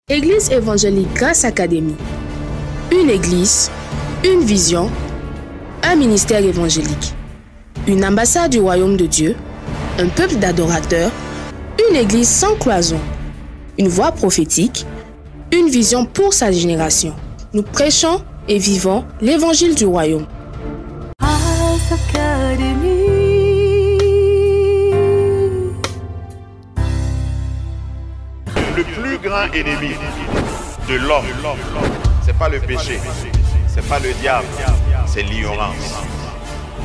Église évangélique Grâce Académie. Une église, une vision, un ministère évangélique. Une ambassade du royaume de Dieu, un peuple d'adorateurs, une église sans cloison, une voix prophétique, une vision pour sa génération. Nous prêchons et vivons l'évangile du royaume. Le plus grand ennemi de l'homme, c'est pas le péché, c'est pas le diable, c'est l'ignorance.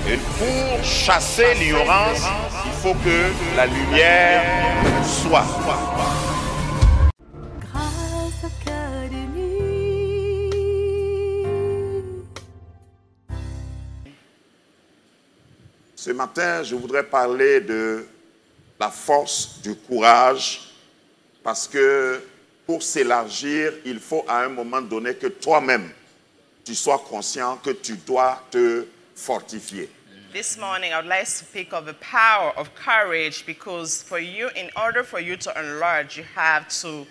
Et pour chasser l'ignorance, il faut que la lumière soit. Ce matin, je voudrais parler de la force du courage, parce que pour s'élargir, il faut à un moment donné que toi-même, tu sois conscient que tu dois te fortifier. This morning, I would like to speak of the power of courage, because for you, in order for you to enlarge, you have to be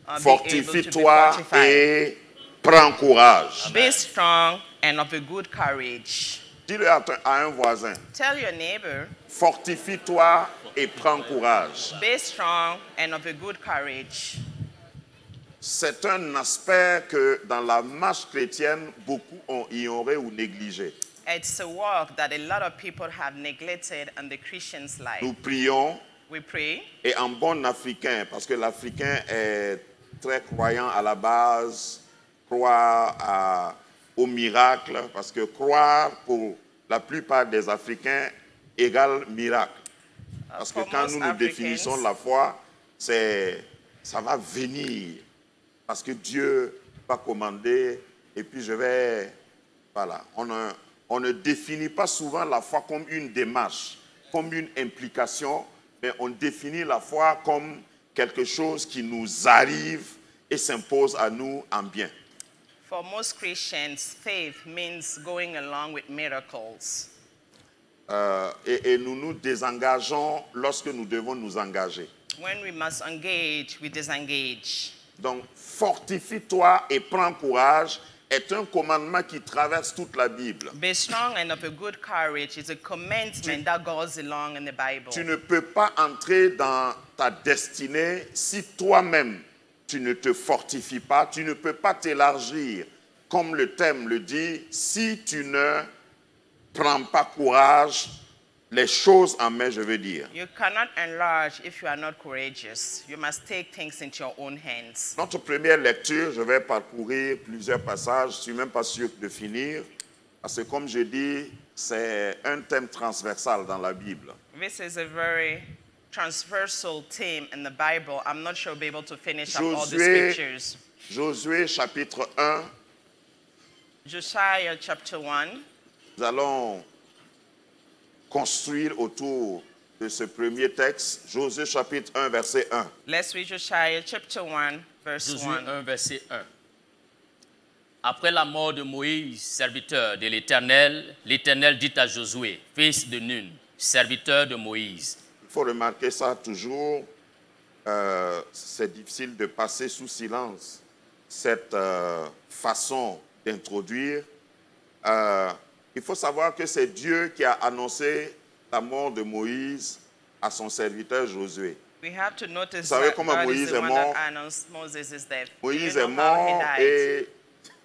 able to be Fortifie-toi fortified. et prends courage. Be strong and of a good courage. Dis-le à un voisin. Tell your neighbor, Fortifie-toi et prends courage. be strong and of a good courage. C'est un aspect que dans la marche chrétienne, beaucoup ont ignoré ou négligé. It's a work that a lot of people have neglected in the Christian's life. Nous prions, We pray, et en bon africain, parce que l'Africain est très croyant à la base, croit au miracle, parce que croire pour la plupart des Africains égale miracle. Parce que for quand most nous définissons la foi, ça va venir. Parce que Dieu va commander, et puis je vais... Voilà, on ne définit pas souvent la foi comme une démarche, comme une implication, mais on définit la foi comme quelque chose qui nous arrive et s'impose à nous en bien. for most Christians, faith means going along with miracles. Et nous nous désengageons lorsque nous devons nous engager. When we must engage, we disengage. Donc, fortifie-toi et prends courage est un commandement qui traverse toute la Bible. Be strong and of a good courage is a commandment that goes along in the Bible. Tu ne peux pas entrer dans ta destinée si toi-même tu ne te fortifies pas. Tu ne peux pas t'élargir, comme le thème le dit, si tu ne prends pas courage, les choses en main, je veux dire. You cannot enlarge if you are not courageous. You must take things into your own hands. Notre première lecture, je vais parcourir plusieurs passages. Je ne suis même pas sûr de finir. Parce que comme je dis, c'est un thème transversal dans la Bible. This is a very transversal theme in the Bible. I'm not sure we'll be able to finish up all the scriptures. Josué chapitre 1. Josiah chapter 1. Nous allons construire autour de ce premier texte. Josué chapitre 1, verset 1. Let's read Josiah chapter 1, verse Josué 1. 1, verset 1. Après la mort de Moïse, serviteur de l'Éternel, l'Éternel dit à Josué, fils de Nun, serviteur de Moïse. Il faut remarquer ça toujours. C'est difficile de passer sous silence cette façon d'introduire. Il faut savoir que c'est Dieu qui a annoncé la mort de Moïse à son serviteur Josué. We have to notice Vous savez that comment God Moïse is the est one mort? that announced Moses' death. Moïse Do you est know how he mort died? et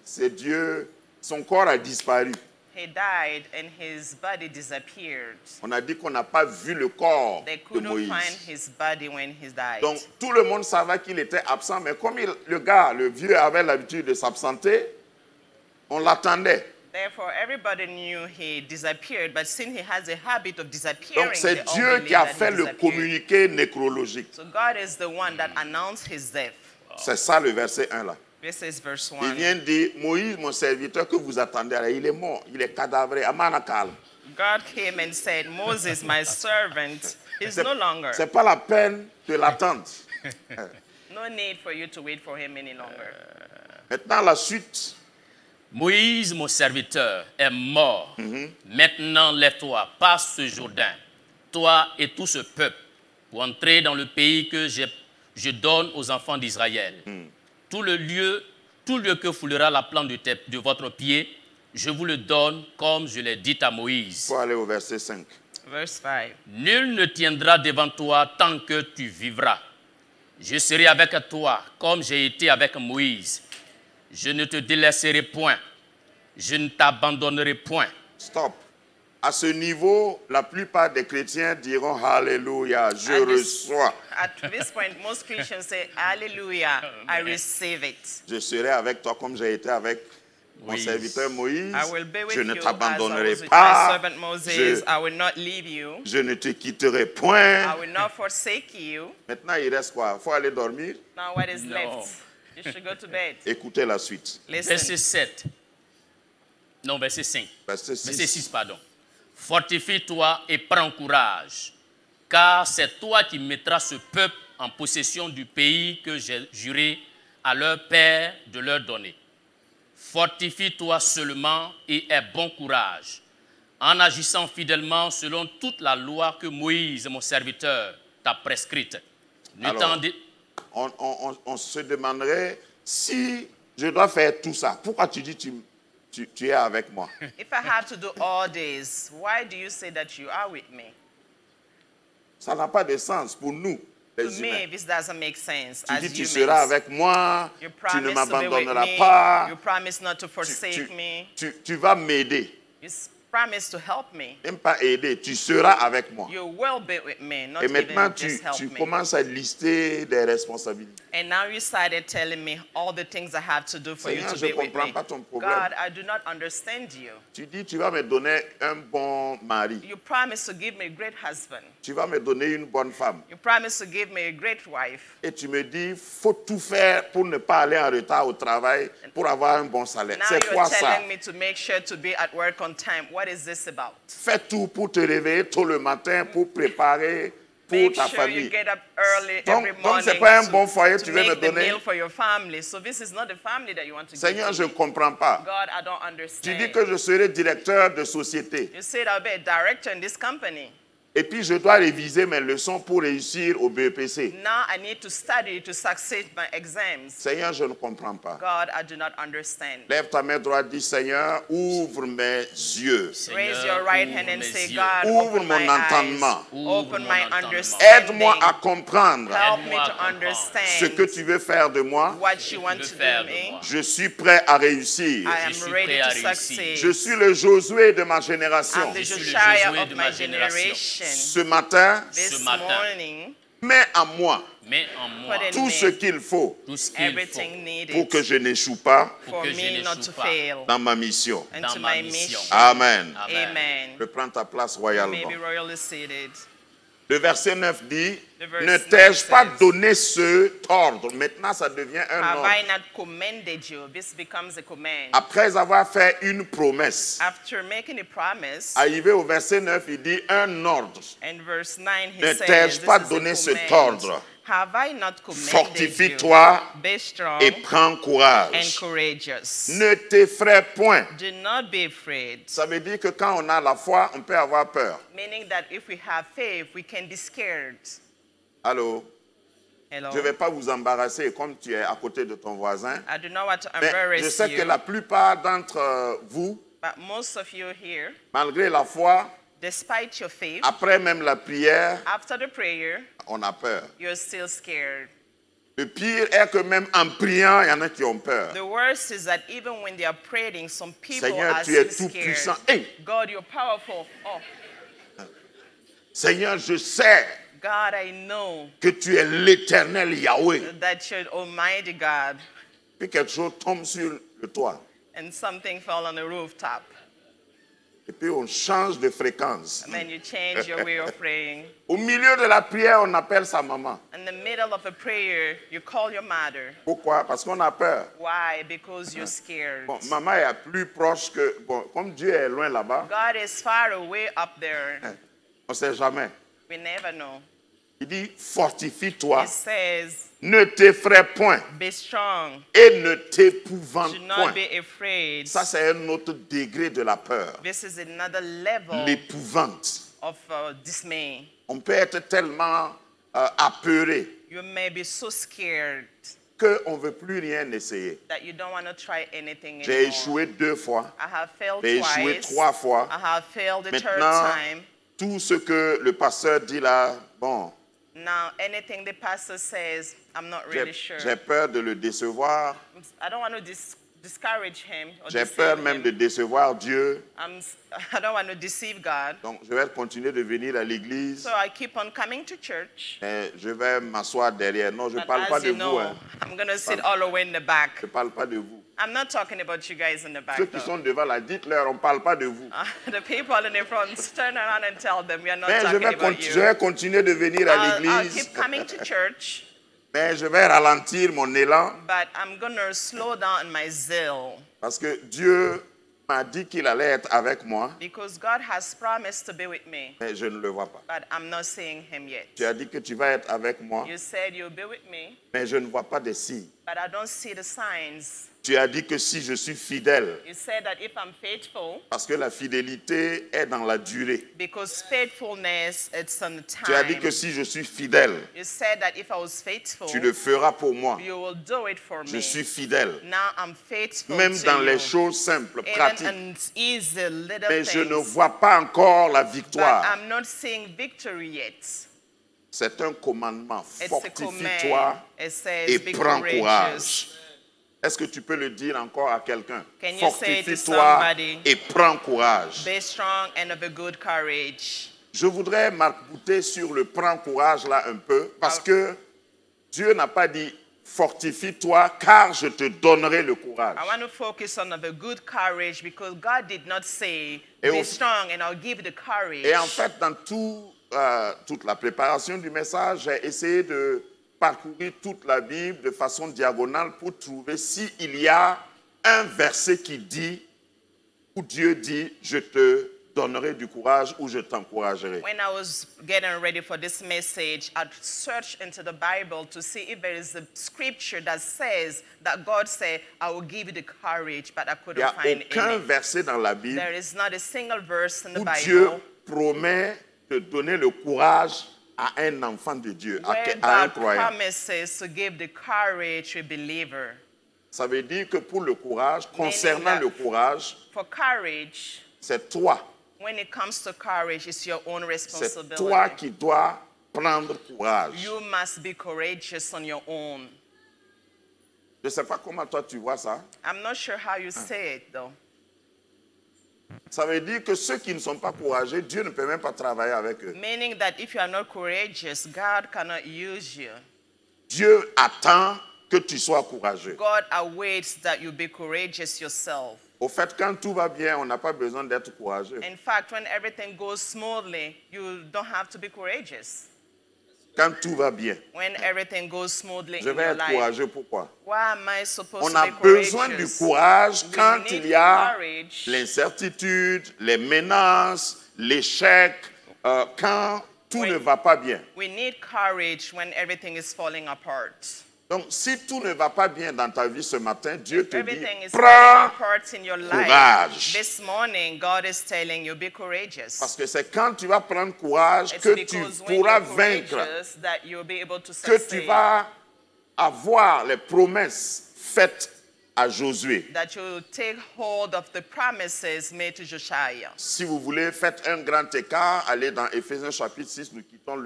c'est Dieu, son corps a disparu. He died and his body disappeared. On a dit qu'on n'a pas vu le corps They de couldn't Moïse. find his body when he died. Donc tout le monde savait qu'il était absent, mais comme le vieux avait l'habitude de s'absenter, on l'attendait. Therefore, everybody knew he disappeared, but since he has a habit of disappearing, Donc c'est they all Dieu believe qui a that he fait le disappeared. communiqué nécrologique. So God is the one that announced his death. C'est ça le verset 1 là. This is verse Il 1. vient dire, Moïse, mon serviteur que vous attendez, il est mort, il est cadavré, amana calme. God came and said, Moses, my servant, is no longer. C'est pas la peine de l'attendre. No need for you to wait for him any longer. Maintenant, la suite. Moïse, mon serviteur, est mort. Maintenant, lève-toi, passe ce Jourdain, toi et tout ce peuple, pour entrer dans le pays que je donne aux enfants d'Israël. Tout lieu que foulera la plante de votre pied, je vous le donne comme je l'ai dit à Moïse. Il faut aller au verset 5. Verse 5. Nul ne tiendra devant toi tant que tu vivras. Je serai avec toi comme j'ai été avec Moïse. Je ne te délaisserai point. Je ne t'abandonnerai point. Stop. À ce niveau, la plupart des chrétiens diront Alléluia, je reçois. At this point, most Christians say, Hallelujah, I receive it. Je serai avec toi comme j'ai été avec mon Moïse. serviteur Moïse. I will be with Je ne you as I t'abandonnerai was with my pas. servant Moses. I will not leave you. Je ne te quitterai point. I will not forsake you. Maintenant, il reste quoi? Il faut aller dormir. Now what is No. left? You should go to bed. Écoutez la suite. Verset Listen. 7. Non, verset 5. Verset 6. Verset 6, pardon. Fortifie-toi et prends courage, car c'est toi qui mettras ce peuple en possession du pays que j'ai juré à leur père de leur donner. Fortifie-toi seulement et aie bon courage, en agissant fidèlement selon toute la loi que Moïse, mon serviteur, t'a prescrite. Ne Alors, t'en dé- on se demanderait si je dois faire tout ça. Pourquoi tu dis tu es avec moi? If I have to do all this, why do you say that you are with me? Ça n'a pas de sens pour nous, To les me, humains. this doesn't make sense. Tu As dis tu humans. seras avec moi, You tu ne promise to be with m'abandonneras me. pas, You promise not to forsake me. tu vas m'aider. You promise to help me. Même pas aider, tu seras avec moi. You will be with me, not Et maintenant, even just help tu me. commences à lister des responsabilités. And now you started telling me all the things I have to do for you Seigneur, to je be with comprends me. pas ton problème. God, I do not understand you. Tu dis tu vas me donner un bon mari. You promise to give me a great husband. Tu vas me donner une bonne femme. You promise to give me a great wife. Et tu me dis, faut tout faire pour ne pas aller en retard au travail, pour avoir un bon salaire. Now C'est you're quoi ça? telling me to make sure to be at work on time. What is this about? Fais tout pour te réveiller tôt le matin, pour préparer pour Make ta sure you famille. get up early Donc, every donc morning c'est pas un bon foyer que to tu veux me make the donner. meal for your family. So this is not the family that you want to Seigneur, give je to ne me. comprends pas. God, I don't Tu understand. dis que je serai directeur de société. You said I'll be a director in this company. Et puis, je dois réviser mes leçons pour réussir au BEPC. Now I need to study to succeed my exams. Seigneur, je ne comprends pas. God, I do not understand. Lève ta main droite, dis Seigneur, ouvre mes yeux. Raise your right hand ouvre and mes say, yeux. God, Ouvre open mon my entendement. eyes. Ouvre Open mon my entendement. understanding. Aide-moi à comprendre Help me Aide-moi à to comprendre understand ce que tu veux faire de moi. what you want veux to faire do de me. moi. Je suis prêt à réussir. I suis am prêt ready à to réussir. succeed. Je suis le Josué de ma génération. I'm the Je suis le Josiah Josué of de my ma génération. generation. Ce matin, This Ce matin. morning, mets à moi Mets en moi Put in tout ce qu'il faut tout ce qu'il faut everything pour needed que je n'échoue pas for que je me not to n'échoue pas fail dans ma mission. and dans to ma my mission. mission. Amen. Amen. Reprends ta place You royalement. may be royally seated. Le verset 9 dit, The verse ne 9 t'ai-je pas says, donné cet ordre? Maintenant, ça devient un Have ordre. I not commended you? This becomes a command. Après avoir fait une promesse, After making a promise, arrivé au verset 9, il dit un ordre. in verse 9 he Ne says, t'ai-je this pas is a donné cet command. ordre? Have I not commanded Fortifie-toi you? Be strong et prends and courage. courageous. Ne t'effraie point. Do not be afraid. Ça veut dire que quand on a la foi, on peut avoir peur. Meaning that if we have faith, we can be scared. Allô? Hello. Je ne vais pas vous embarrasser comme tu es à côté de ton voisin. I do not want to Mais je embarrass sais que you, la plupart d'entre vous, but most of you here, malgré la foi, despite your faith, après même la prière, after the prayer, on a peur. you're still scared. Le pire est que même en priant, il y en a qui ont peur. The worst is that even when they are praying, some people Seigneur, are tu es still tout scared. puissant. Hey, God, you're powerful. Oh, Seigneur, je sais God, I know que tu es l'éternel Yahweh. that you're Almighty God. Puis quelque chose tombe sur le toit. And something fell on the rooftop. Et puis on change de fréquence. And then you change your way of praying. Au milieu de la prière, on appelle sa maman. In the middle of a prayer, you call your mother. Pourquoi? Parce qu'on a peur. Why? Because you're scared. Bon, maman est plus proche que... Bon, comme Dieu est loin là-bas, God is far away up there. on ne sait jamais. We never know. Il dit, fortifie-toi, It says, ne t'effraie point be strong, et ne t'épouvante do not point. be afraid. Ça, c'est un autre degré de la peur. This is another level L'épouvante. of dismay. On peut être tellement apeuré You may be so scared qu'on ne veut plus rien essayer. that you don't want to try anything J'ai anymore. échoué 2 fois, I have failed j'ai échoué twice. 3 fois. I have failed the third Maintenant, time. tout ce que le pasteur dit là, bon, Now, anything the pastor says, I'm not really sure. j'ai peur de le décevoir. I don't want to discourage him or J'ai deceive peur même him. de décevoir Dieu. I don't want to deceive God. Donc, je vais continuer de venir à l'église. So I keep on coming to church. Et je vais m'asseoir derrière. Non, je ne But parle pas as de you vous. know, Hein. I'm going to sit all the way in the back. Je ne parle pas de vous. I'm not talking about you guys in the back, Ceux qui though. sont devant là, dites-leur, on ne parle pas de vous. The people in the front, turn around and tell them we are not Mais talking about je you. vais continuer de venir à I'll l'église. keep coming to church, Mais je vais ralentir mon élan but I'm going to slow down my zeal parce que Dieu m'a dit qu'il allait être avec moi, because God has promised to be with me, mais je ne le vois pas. but I'm not seeing him yet. Tu as dit que tu vas être avec moi, You said you'll be with me, mais je ne vois pas de signes. but I don't see the signs. Tu as dit que si je suis fidèle, You said that if I'm faithful, parce que la fidélité est dans la durée. because faithfulness, it's on the Tu as dit time. que si je suis fidèle, You said that if I was faithful, tu le feras pour moi. you will do it for Je me. suis fidèle, Now I'm faithful même to dans you. les choses simples, Even pratiques. in easy little Mais je ne things, vois pas encore la but victoire. I'm not seeing victory yet. C'est un commandement. It's a Fortifie-toi command. It says, et be prends courageous. courage. Est-ce que tu peux le dire encore à quelqu'un? Can you say to Fortifie-toi somebody, et prends courage. be strong and of a good courage? Je voudrais m'arc-bouter sur le prends courage là un peu parce que Dieu n'a pas dit fortifie-toi car je te donnerai le courage. I want to focus on of a good courage because God did not say, Et be au- strong and I'll give you the courage. Et en fait, dans toute la préparation du message, j'ai essayé de parcourir toute la Bible de façon diagonale pour trouver s'il y a un verset qui dit, où Dieu dit, je te donnerai du courage ou je t'encouragerai. When I was getting ready for this message, I searched into the Bible to see if there is a scripture that says that God said, I will give you the courage, but I Il n'y couldn't a find aucun any. verset dans la Bible There is not a single verse in the où Dieu Bible promet de donner le courage à un enfant de Dieu, where à un God croyant. promises to give the courage to a believer. Ça veut dire que pour le courage, concernant that- le courage, For courage, c'est toi. when it comes to courage, it's your own C'est responsibility. toi qui dois prendre courage. You must be courageous on your own. Je ne sais pas comment toi tu vois ça. I'm not sure how you say it though. Ça veut dire que ceux qui ne sont pas courageux, Dieu ne peut même pas travailler avec eux. Meaning that if you are not courageous, God cannot use you. Dieu attend que tu sois courageux. God awaits that you be courageous yourself. Au fait, quand tout va bien, on n'a pas besoin d'être courageux. In fact, when everything goes smoothly, you don't have to be courageous. Quand tout va bien, When everything goes smoothly je in vais your être life, courageux. Pourquoi? why am I supposed On to a be courageous? besoin du courage We quand need il y a courage l'incertitude, les menaces, l'échec, quand tout Oui. ne va pas bien. We need courage when everything is falling apart. Donc, si tout ne va pas bien dans ta vie ce matin, Dieu te dit, Everything is prends, falling apart in your life. courage. This morning, God is telling you, be courageous. parce que c'est quand tu vas prendre courage It's que tu because when pourras you're vaincre, courageous that you'll be able to que tu succeed. vas avoir les promesses faites à Josué. That you take hold of the promises made to Josiah. Si vous voulez, faites un grand écart, allez dans Éphésiens chapitre 6, nous quittons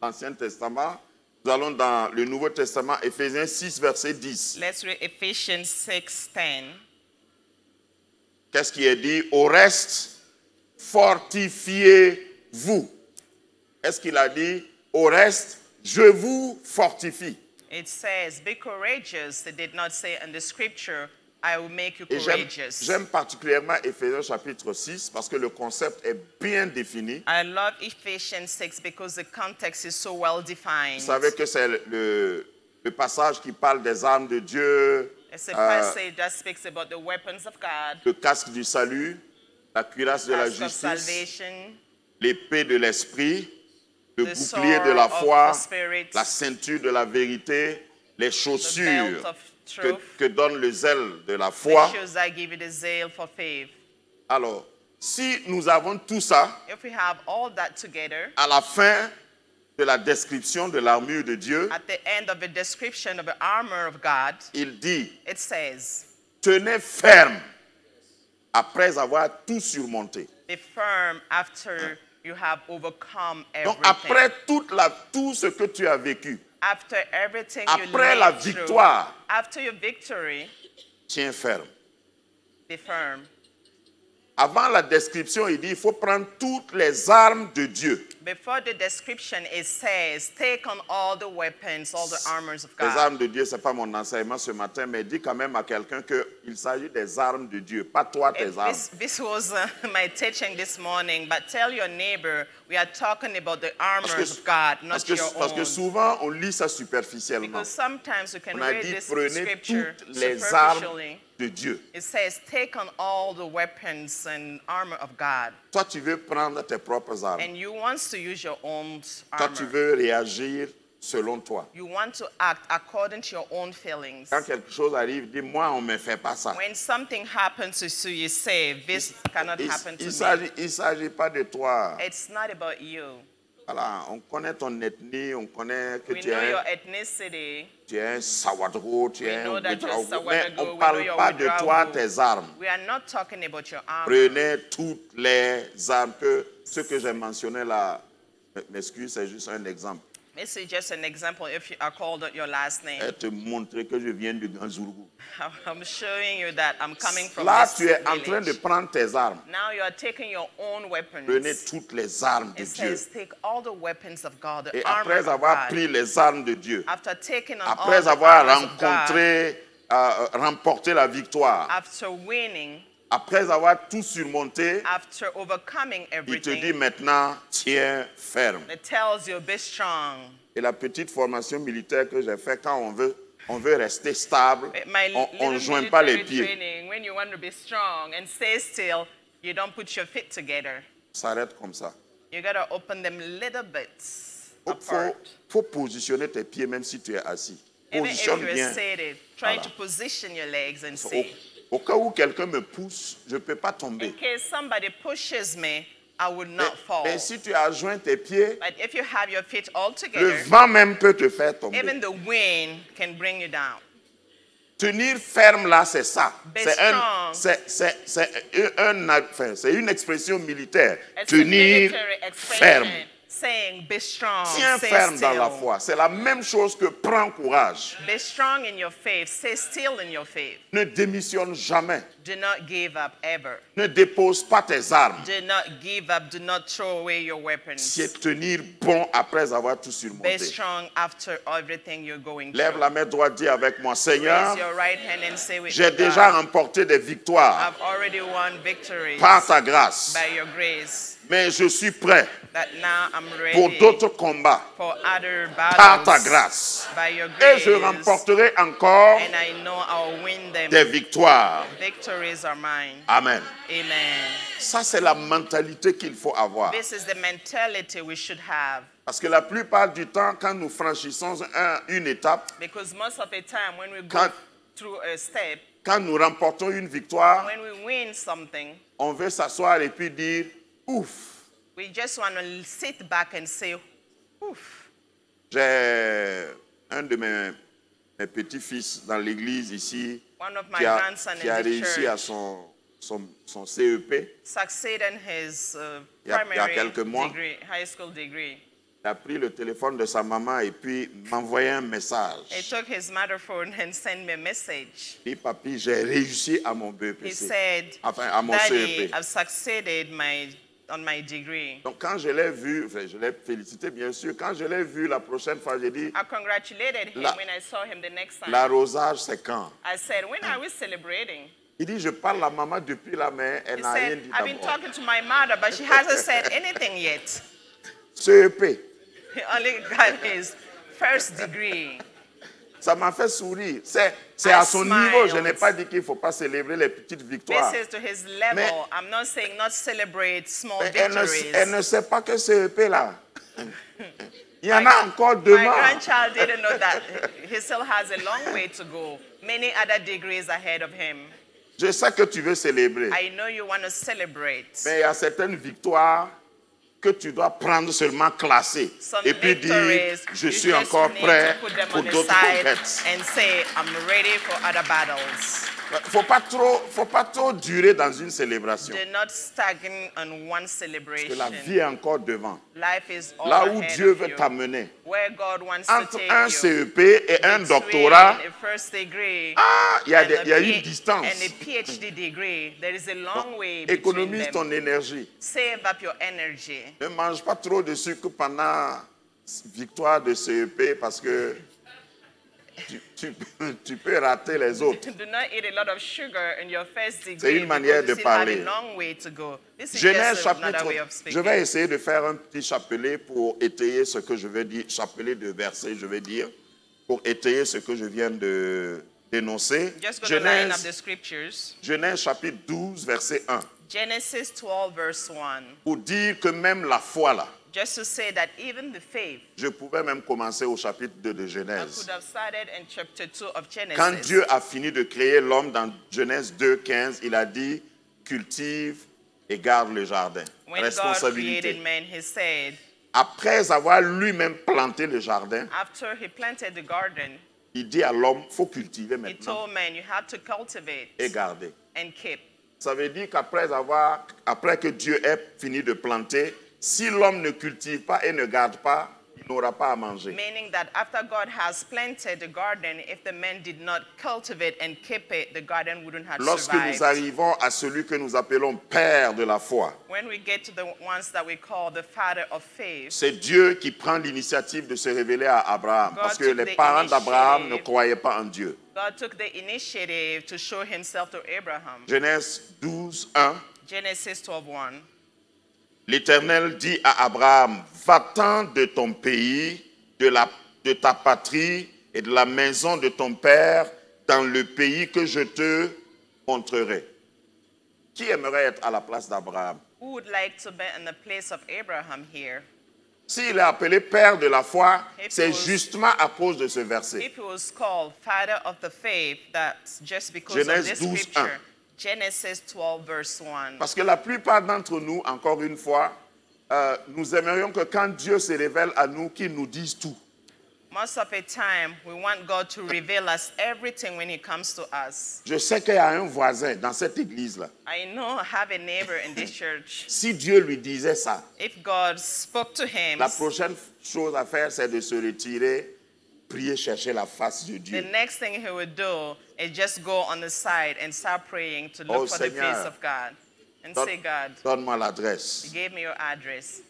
l'Ancien Testament. Nous allons dans le Nouveau Testament, Éphésiens 6, verset 10. Let's read Ephesians 6:10. Qu'est-ce qui est dit? Au reste, fortifiez-vous. Est-ce qu'il a dit? Au reste, je vous fortifie. It says, be courageous. It did not say in the scripture, I will make you Et courageous. j'aime particulièrement Éphésiens chapitre 6 parce que le concept est bien défini. I love Ephesians 6 because the context is so well defined. Vous savez que c'est le passage qui parle des armes de Dieu, It's a passage that speaks about the weapons of God, le casque du salut, la cuirasse de la task of justice, salvation, l'épée de l'esprit le the bouclier de sword la of foi, the Spirit, la ceinture de la vérité, les the chaussures belt of que, truth, que donne le zèle de la the foi. shoes that give you the zeal for faith. Alors, si nous avons tout ça, If we have all that together, à la fin de la description de l'armure de Dieu, at the end of the description of the armor of God, il dit, it says, tenez ferme après avoir tout surmonté. be firm after you have overcome Donc everything. après tout ce que tu as vécu, After everything you après la lived through, victoire, after your victory, tiens ferme. be firm. Avant la description, il dit, il faut prendre toutes les armes de Dieu. Before the description, it says, take on all the weapons, all the armors of Les God. armes de Dieu, ce n'est pas mon enseignement ce matin, mais dis quand même à quelqu'un qu'il s'agit des armes de Dieu, pas toi tes armes. This was my teaching this morning, but tell your neighbor, we are talking about the armors of God, not your Parce que own. souvent, on lit ça superficiellement. Because sometimes we can On a read dit, this prenez scripture toutes les armes superficially. de Dieu. It says, take on all the weapons and armor of God. Toi, tu veux prendre tes propres armes. And you want to use your own Toi, tu armor. veux réagir selon toi. You want to act according to your own feelings. Quand quelque chose arrive, dis, moi, on ne me fait pas ça. When something happens to you, you say, this cannot happen to me. Il ne s'agit pas de toi. It's not about you. Voilà, on connaît ton ethnie, on connaît que We tu know your es ethnicity. un Sawadro, tu es know un that you're Ouedraogo, mais Sawadago, on we ne parle know you're pas de toi, Ouedraogo. tes armes. We are not talking about your armor. Prenez toutes les armes. Ce que j'ai mentionné là, m'excuse, c'est juste un exemple. This is just an example if you are called out your last name. Et te montrer que je viens du Grand Zourgou. I'm showing you that I'm coming from Là, this tu es en train de village. prendre tes armes. Now you are taking your own weapons. Prenez toutes les armes de It Dieu. says, take all the weapons of God, the Et armor après of avoir God. pris les armes de Dieu, After taking on all après the avoir armors of God, rencontré, remporté la victoire, after winning, après avoir tout surmonté, after overcoming il te dit everything, maintenant, tiens ferme. it tells you, be strong. Et la petite formation militaire que j'ai faite, quand on veut rester stable, My on ne little joint pas les military pieds. training, when you want to be strong and stay still, you don't put your feet together. Ça s'arrête comme ça. You got to open them a little bit Il apart. faut positionner tes pieds même si tu es assis. Even if Positionne you're bien. seated, try Voilà. to position your legs and Au, see. au cas où quelqu'un me pousse, je ne peux pas In tomber. case somebody pushes me, I would Mais, not fall. mais si tu as joint tes pieds, But if you have your feet all le together, vent même peut te faire tomber. even the wind can bring you down. Tenir ferme là, c'est ça. Be C'est une expression militaire. It's a Tenir military expression ferme. saying, be strong, Tiens stay ferme dans la still. foi. C'est la même chose que prends courage. Be strong in your faith, stay still in your faith. Ne démissionne jamais. Do not give up ever. Ne dépose pas tes armes. Do not give up, do not throw away your weapons. C'est tenir bon après avoir tout Be surmonté. strong after everything you're going Lève through. la main droite, dis avec moi, Seigneur, Raise your right hand and say with j'ai me, déjà God, remporté des victoires I've already won victories par ta grâce. by your grace. Mais je suis prêt That now I'm pour ready d'autres combats for other par ta battles grâce. by your Et grace. je remporterai encore And I know I'll win them. des victoires. Victories are mine. Amen. Amen. Ça, c'est la mentalité qu'il faut avoir. This is the mentality we should have. Parce que la plupart du temps, quand nous franchissons une étape, Because most of the time when we go Quand- through a step, quand nous remportons une victoire, when we win something, on veut s'asseoir et puis dire, ouf, we just want to sit back and say, oof. j'ai un de mes petits-fils dans l'église ici One of my qui a grandsons in the réussi à church son CEP. succeeded in his Il y a primary quelques mois. degree, high school degree. Il a pris le téléphone de sa maman et puis m'envoyait un He message. took his mother phone and sent me a message. Il dit, papi, j'ai réussi à mon He BEPC. said, Enfin, à mon Daddy, CEP. I've succeeded on my degree. Donc quand je l'ai vu, enfin, je l'ai félicité bien sûr, quand je l'ai vu la prochaine fois, j'ai dit, I congratulated him La- when I saw him the next time. l'arrosage c'est quand? I said, when are we celebrating? Il dit, je parle à maman depuis là, mais elle He n'a rien said, dit I've been d'abord. talking to my mother, but she hasn't said anything yet. CEP. He only got his first degree. Ça m'a fait sourire. C'est I à son niveau. Je n'ai smiled. pas dit qu'il ne faut pas célébrer les petites victoires. This is to his level. Mais- I'm not saying not celebrate small Mais victories. elle ne sait pas que CEP là. Il y en a encore demain. My grandchild didn't know that. He still has a long way to go. Many other degrees ahead of him. Je sais que tu veux célébrer. I know you want to celebrate. Mais il y a certaines victoires que tu dois prendre seulement classées. Some Et puis dire, victories, je you suis just encore need prêt to put them pour on the d'autres side conquêtes. and say, I'm ready for other battles. Faut pas trop durer dans une célébration. Do not stagnate on one Parce que celebration. la vie est encore devant. Life is all Là où ahead Dieu of veut you. t'amener. Where God wants to Entre take un you. CEP et un Between doctorat, a first degree il y a and une distance. and a PhD degree, there is a long way between Économise ton them. énergie. Save up your energy. Ne mange pas trop de sucre pendant victoire de CEP parce que tu peux rater les autres. Do not eat a lot of sugar in your first degree. C'est une manière because de you still have parler. a long way to go. This is Genèse just another chapitre. way of Je speaking. vais essayer de faire un petit chapelet pour étayer ce que je veux dire. Chapelet de versets, je vais dire, pour étayer ce que je viens de dénoncer. Just going to line up the Genèse, scriptures. Genèse chapitre 12, verset 1. Genesis 12 verse 1. Pour dire que même la foi là, Just to say that even the faith, je pouvais même commencer au chapitre 2 de I Genèse. could have started in chapter 2 of Genesis. Quand Dieu a fini de créer l'homme dans Genèse 2, 15, il a dit cultive et garde le jardin. When God Responsabilité. created man, he said, Après avoir lui-même planté le jardin, after he planted the garden, il dit à l'homme, faut cultiver he maintenant told man, you have to cultivate et garder. and keep. Ça veut dire qu'après que Dieu ait fini de planter, si l'homme ne cultive pas et ne garde pas, il n'aura pas à manger. Meaning that after God has planted the garden, if the man did not cultivate and keep it, the garden wouldn't have Lorsque survived. nous arrivons à celui que nous appelons Père de la foi, When we get to the ones that we call the father of faith, c'est Dieu qui prend l'initiative de se révéler à Abraham. God Parce que took les the parents d'Abraham ne initiative. croyaient pas en Dieu. God took the initiative to show himself to Abraham. Genèse 12, 1. Genesis 12:1. L'Éternel dit à Abraham, va-t'en de ton pays, de ta patrie et de la maison de ton père dans le pays que je te montrerai. Qui aimerait être à la place d'Abraham? Who would like to be in the place of Abraham here? S'il est appelé Père de la foi, If c'est it was- justement à cause de ce verset. If he was called father of the faith, that's just because Genèse of this 12:1. scripture. Genesis 12 verse 1. Parce que la plupart d'entre nous, encore une fois, nous aimerions que quand Dieu se révèle à nous, qu'il nous dise tout. Most of the time, we want God to reveal us everything when He comes to us. Je sais qu'il y a un voisin dans cette église-là. I know I have a neighbor in this church. Si Dieu lui disait ça, If God spoke to him, la prochaine chose à faire, c'est de se retirer, prier, chercher la face de the Dieu. next thing he would do is just go on the side and start praying to look Oh, for the Seigneur. face of God. And say, God, Donne-moi l'adresse. you gave me your address.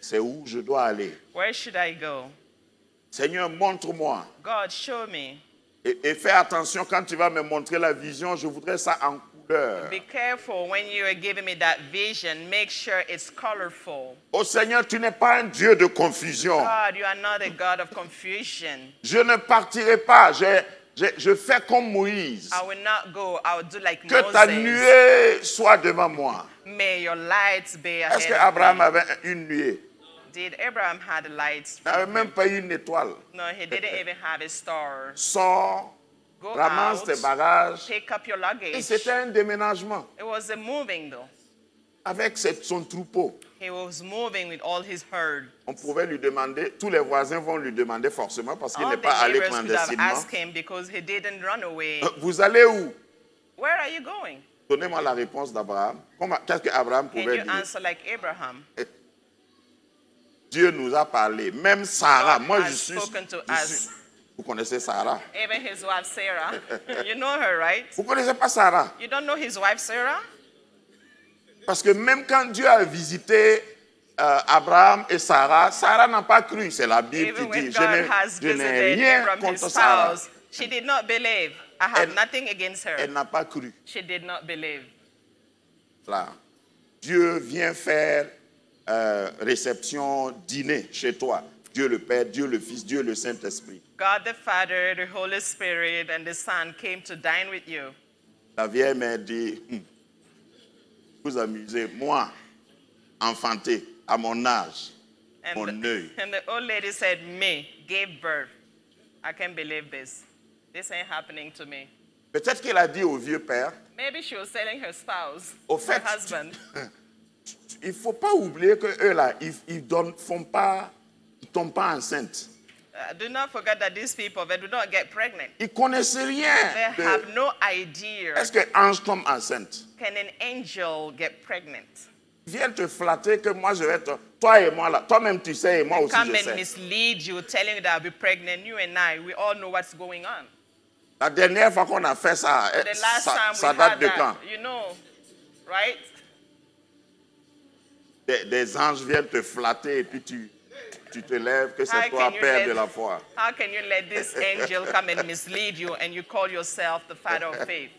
C'est où je dois aller. Where should I go? Seigneur, montre-moi. God, show me. Et fais attention, quand tu vas me montrer la vision, je voudrais ça en couleur. Be careful when you are giving me that vision. Make sure it's colorful. Oh Seigneur, tu n'es pas un Dieu de confusion. God, you are not a God of confusion. Je ne partirai pas. Je fais comme Moïse. I will not go. I will do like Que ta Moses. nuée soit devant moi. May your lights be Est-ce ahead of qu'Abraham me. avait une nuée? Did Abraham had lights? Il n'avait même pas une étoile. No, he didn't even have a star. Sors, Go ramasse out, tes bagages. pick up your Et luggage. c'était un déménagement It was a moving though. avec son troupeau. He was moving with all his herd. On pouvait lui demander, tous les voisins vont lui demander forcément parce qu'il All n'est the pas allé neighbors could have clandestinement. asked him because he didn't run away. Vous allez où? Where are you going? Donnez-moi la réponse d'Abraham. Qu'est-ce qu'Abraham Can pouvait you dire? answer like Abraham? Dieu nous a parlé. Même Sarah, God moi has je suis, spoken to je us. suis- Vous connaissez Sarah? Even his wife Sarah. You know her, right? Vous connaissez pas Sarah? You don't know his wife Sarah? Parce que même quand Dieu a visité Abraham et Sarah, Sarah n'a pas cru. C'est la Bible qui Even when dit, God has je n'ai visited rien Abraham, contre his Sarah. spouse, she did not believe. I have Elle- nothing against her. Elle n'a pas cru. She did not believe. Là. Dieu vient faire réception, dîner chez toi. Dieu le Père, Dieu le Fils, Dieu le Saint-Esprit. God the Father, the Holy Spirit, and the Son came to dine with you. La vieille m'a dit, vous amusez, moi, enfanté, à mon âge, mon œil. And the old lady said, me, gave birth. I can't believe this. This ain't happening to me. Peut-être qu'elle a dit au vieux père, Maybe she was telling her spouse, au her fait, husband. il ne faut pas oublier qu'eux là, ils tombent pas enceintes. Do not forget that these people, they do not get pregnant. Ils ne connaissent rien. They have no idea. Est-ce qu'un ange tombe enceinte? Can an angel get pregnant? Viens te flatter que moi je vais te... Toi et moi là, toi-même tu sais et moi aussi Come je and sais. mislead you, telling you that I'll be pregnant. You and I, we all know what's going on. La dernière fois qu'on a fait ça, The last time ça we date had de that, quand? you know, right? Des anges viennent te flatter et puis tu te lèves que c'est toi, père de la foi. How can you let this angel come and mislead you and you call yourself the father of faith?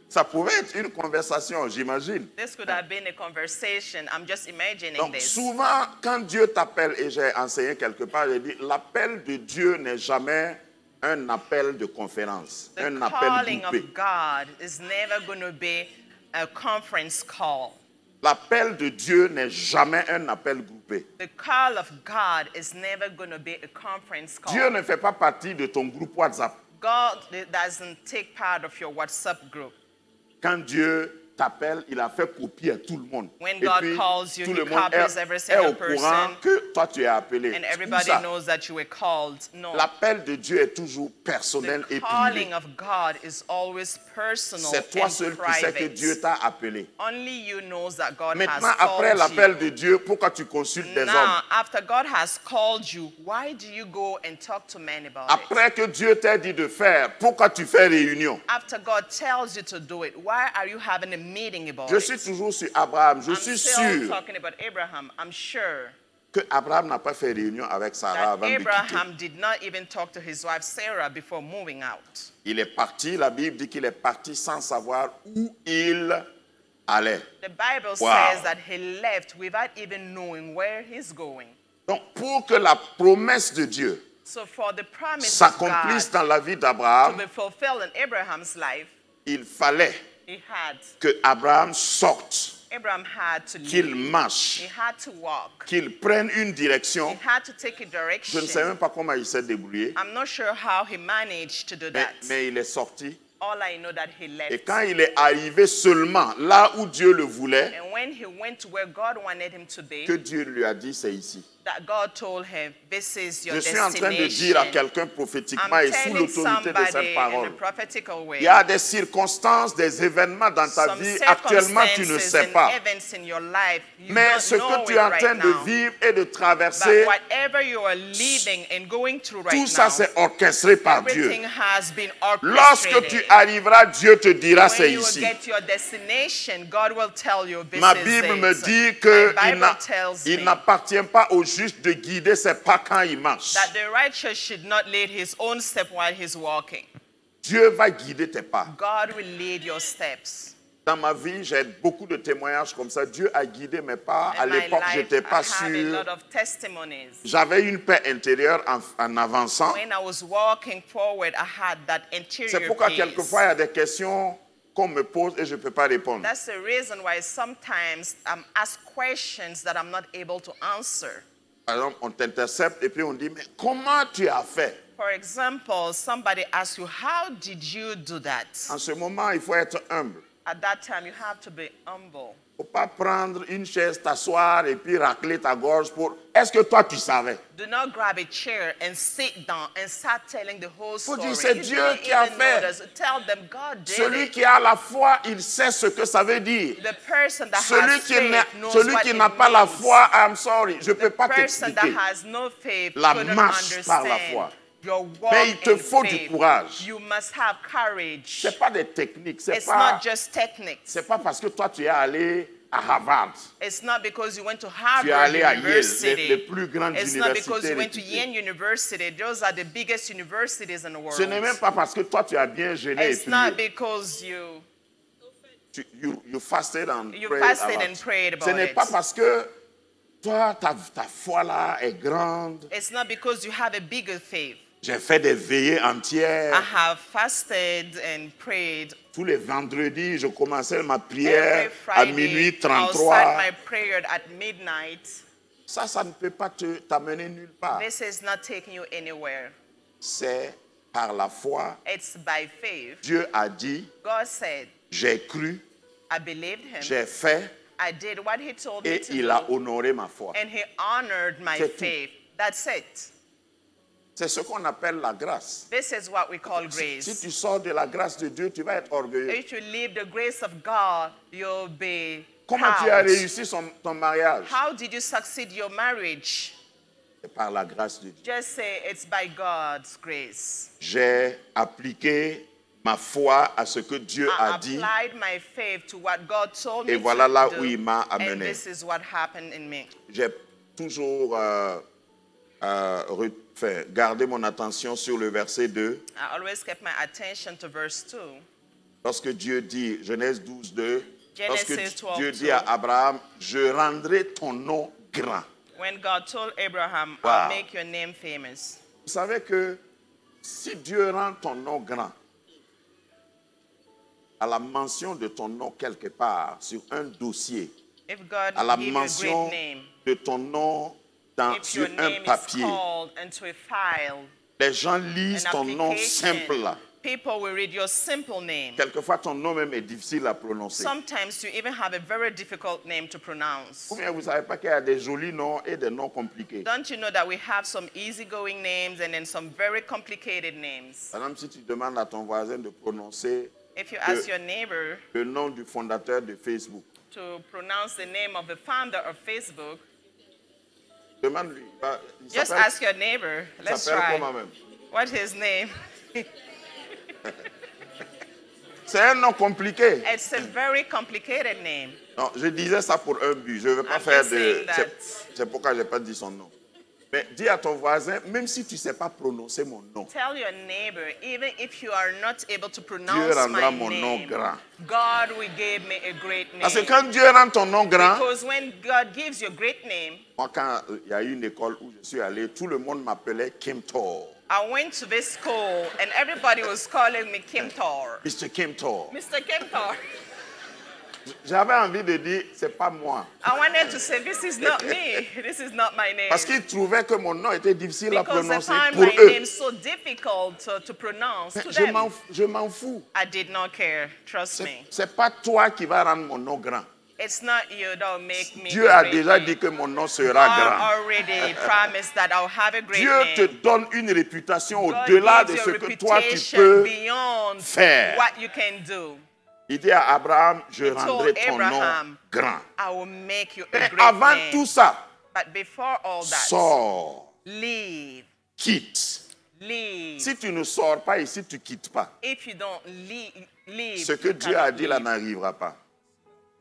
Ça pouvait être une conversation, j'imagine. This could have been a conversation. I'm just imagining Donc this. souvent, quand Dieu t'appelle, et j'ai enseigné quelque part, j'ai dit, l'appel de Dieu n'est jamais un appel de conférence, The un appel calling groupé. of God is never going to be a conference call. L'appel de Dieu n'est jamais un appel groupé. The call of God is never going to be a conference call. Dieu ne fait pas partie de ton groupe WhatsApp. God doesn't take part of your WhatsApp group. Quand Dieu t'appelle, il a fait copier à tout le monde. When Et God puis, calls you, tout he le monde copies every est single au courant person. que toi tu es appelé. And C'est everybody ça. knows that you were called. No. L'appel de Dieu est toujours personnel The et privé. calling of God is always personal C'est toi and seul qui sais que private. Dieu t'a appelé. Only you knows that God Maintenant, has après called l'appel you. de Dieu, pourquoi tu consultes des hommes? Now, after God has called you, why do you go and talk to men about it? Après que Dieu t'a dit de faire, pourquoi tu fais réunion? After God tells you to do it, why are you having a meeting about Je it? suis toujours sur Abraham. Je I'm suis still sûr talking about Abraham. I'm sure que Abraham n'a pas fait réunion avec Sarah that avant de quitter. Abraham did not even talk to his wife Sarah before moving out. Il est parti, la Bible dit qu'il est parti sans savoir où il allait. The Bible Wow. says that he left without even knowing where he's going. Donc, pour que la promesse de Dieu So for the promise of s'accomplisse God dans la vie to d'Abraham, be fulfilled in Abraham's life, il fallait he had, que Abraham sorte, Abraham had to qu'il leave. marche, He had to walk. qu'il prenne une He direction. had to take a Je ne sais même direction. pas comment il s'est débrouillé, I'm not sure how he managed to do that. mais il est sorti. All I know that he Et left. quand il est arrivé seulement là où Dieu le voulait, And when he went to where God wanted him to be, que Dieu lui a dit, c'est ici. that God told him, this is your Je suis en train de dire à destination. quelqu'un prophétiquement I'm et sous telling l'autorité de cette somebody in parole. a prophetical way. Il y a des circonstances, des événements dans ta Some vie actuellement tu ne circumstances sais and pas. events in your life, you Mais don't ce know que tu it es en right train de now. vivre et de traverser, But whatever you are living and going through right tout ça now, c'est orchestré par Dieu. everything has been Lorsque orchestrated. tu arriveras, Dieu te dira When c'est you will ici. get your destination, God will tell you this Ma is Bible it. me dit My Bible tells qu'il me n'appartient pas au juste de guider ses pas quand il marche. that the righteous should not lead his own step while he's walking. Dieu va guider tes pas. God will lead your steps. Dans ma vie, j'ai beaucoup de témoignages comme ça. Dieu a guidé mes pas. À In my l'époque, je life, n'étais I pas have a lot sûr. of testimonies. J'avais une paix intérieure en avançant. When I was walking forward, I had that C'est interior pourquoi peace. quelquefois, il y a des questions qu'on me pose et je ne peux pas répondre. That's the reason why sometimes I'm asked questions that I'm not able to answer. Par exemple, on t'intercepte et puis on dit, mais comment tu as fait? For example, somebody asks you, how did you do that? En ce moment, il faut être humble. At that time, you have to be humble. Il ne faut pas prendre une chaise, t'asseoir et puis racler ta gorge pour... Est-ce que toi, tu savais? Do not grab a chair and sit down and start telling the whole Faut story. dire, c'est You Dieu didn't qui a even fait. notice. Tell them God did Celui it. qui a la foi, il sait ce que ça veut dire. The person that Celui has faith knows celui what qui it n'a pas la means. foi, I'm sorry, je ne peux The pas person that t'expliquer. has no faith La couldn't marche par la understand foi. your walk Mais il te in faut du faith. courage. You must have courage. Ce n'est pas des techniques, It's not just techniques. c'est pas parce que toi tu es allé à Harvard, It's not because you went to tu es Harvard allé à Yale, University. les plus grandes It's not because universités you went to réputées. Yale University. Those are the biggest universities in the world. Ce n'est même pas parce que toi tu as bien jeûné et It's not prié. because you You fasted and You prayed fasted a lot. and prayed about Ce n'est it. pas parce que toi, ta foi là est grande. It's not because you have a bigger faith. J'ai fait des veillées entières. I have fasted and prayed. Tous les vendredis, je commençais ma prière Every à Friday, minuit I'll start 33. my prayer at midnight. Ça ne peut pas t'amener nulle part. This is not taking you anywhere. C'est par la foi. It's by faith. Dieu a dit, God said, j'ai cru, I believed him. j'ai fait, I did what he told me et to il do. a honoré ma foi. And he honored my C'est tout. faith. That's it. C'est ce qu'on appelle la grâce. This is what we call Si grace. tu sors de la grâce de Dieu, tu vas être orgueilleux. If you leave the grace of God, you'll be Comment tu as proud. réussi ton mariage? How did you succeed your marriage? C'est par la grâce de Dieu. Just say it's by God's grace. J'ai appliqué ma foi à ce que Dieu I a dit. applied my faith to what God told me Et voilà là to où do, il m'a and amené. this is what happened in me. J'ai toujours gardé mon attention sur le verset 2. I always kept my attention to verse 2. Lorsque Dieu dit, Genèse 12, 2, lorsque Genesis 12, Dieu dit 2. à Abraham, je rendrai ton nom grand. When God told Abraham, Wow. I'll make your name famous. Vous savez que si Dieu rend ton nom grand, à la mention de ton nom quelque part sur un dossier, If God à la give you a mention great name, de ton nom if sur your un name is papier, called into a file, les gens lisent an ton nom application, simple là. people will read your simple name. Quelquefois, ton nom même est difficile à prononcer. Sometimes you even have a very difficult name to pronounce. Ou bien vous ne savez pas qu'il y a des jolis noms et des noms compliqués. Don't you know that we have some easygoing names and then some very complicated names? Par exemple, si tu demandes à ton voisin de prononcer If you ask your neighbor le nom du fondateur de Facebook, to pronounce the name of the founder of Facebook, demande-lui. Il just s'appelle- ask your neighbor. il Let's s'appelle try. comment même? What's his name? C'est un nom compliqué. It's a very complicated name. Non, je disais ça pour un but. Je ne veux pas I'm faire just de... saying that. C'est pourquoi je n'ai pas dit son nom. Mais dis à ton voisin, même si tu ne sais pas prononcer mon nom, Tell your neighbor, even if you are not able to Dieu pronounce rendra my mon nom name, grand. God will give me a great name. Parce que quand Dieu rend ton nom grand, Because when God gives you a great name, moi quand il y a eu une école où je suis allé, tout le monde m'appelait Kim Tor. I went to this school and everybody was calling me Kimtor. Mr. Kim Tor. Mr. Kimtor. J'avais envie de dire, c'est pas moi. I wanted to say, this is not me. This is not my name. Parce qu'ils trouvaient que mon nom était difficile à Because they prononcer found pour my eux. name so difficult to pronounce Mais to je them. m'en fous. I did not care. Trust me. C'est pas toi qui vas rendre mon nom grand. It's not you that will make me Dieu a a great déjà name. dit que mon nom sera God grand. already promised that I'll have a great Dieu te name. donne une réputation God au-delà de gives ce you a que toi tu reputation peux beyond faire. what you can do. Il dit à Abraham, je He told rendrai ton nom Abraham, grand. I will make you a Mais great avant name. tout ça, But before all that, sors, leave. quitte. Leave. Si tu ne sors pas ici, tu ne quittes pas. If you don't leave, Ce que you Dieu a cannot dit là leave. n'arrivera pas.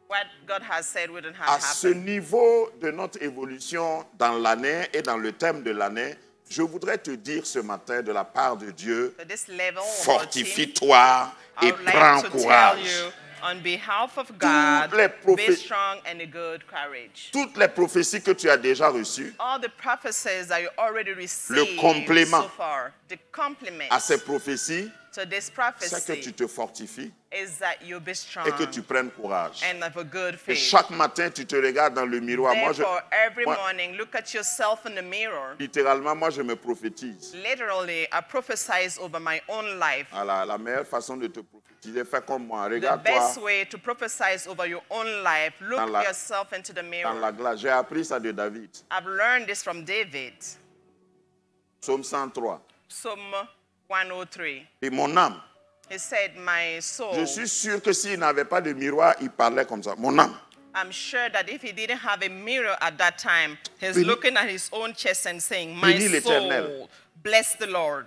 What God has said wouldn't À have ce happened. niveau de notre évolution dans l'année et dans le thème de l'année, je voudrais te dire ce matin de la part de Dieu, So this level of our team, fortifie-toi I et would like prends to tell courage. you, on behalf of God, les be prophètes- strong and a good courage. Toutes les prophéties que tu as déjà reçues, All the prophecies that you already received complément so far, the complement à ces prophéties, to this c'est que prophecy tu te fortifies is that you be strong et que tu prennes courage. and have a good Et faith. chaque matin, tu te regardes dans le miroir. Therefore, every moi, morning, look at yourself in the mirror. littéralement, moi, je me prophétise. Literally, I prophesize over my own life. Voilà, la meilleure façon de te prophétiser, fais comme moi. The Regarde-toi best way to prophesize over your own life, look Dans la- yourself into the dans mirror. la glace. J'ai appris ça de David. I've learned this from David, Psaume 103. Psalm 103. Et mon âme, He said, my soul, je suis sûr que s'il n'avait pas de miroir, il parlait comme ça. Mon âme, I'm sure that if he didn't have a mirror at that time, he's Bénis- looking at his own chest and saying, my Bénis l'Éternel. soul, bless the Lord.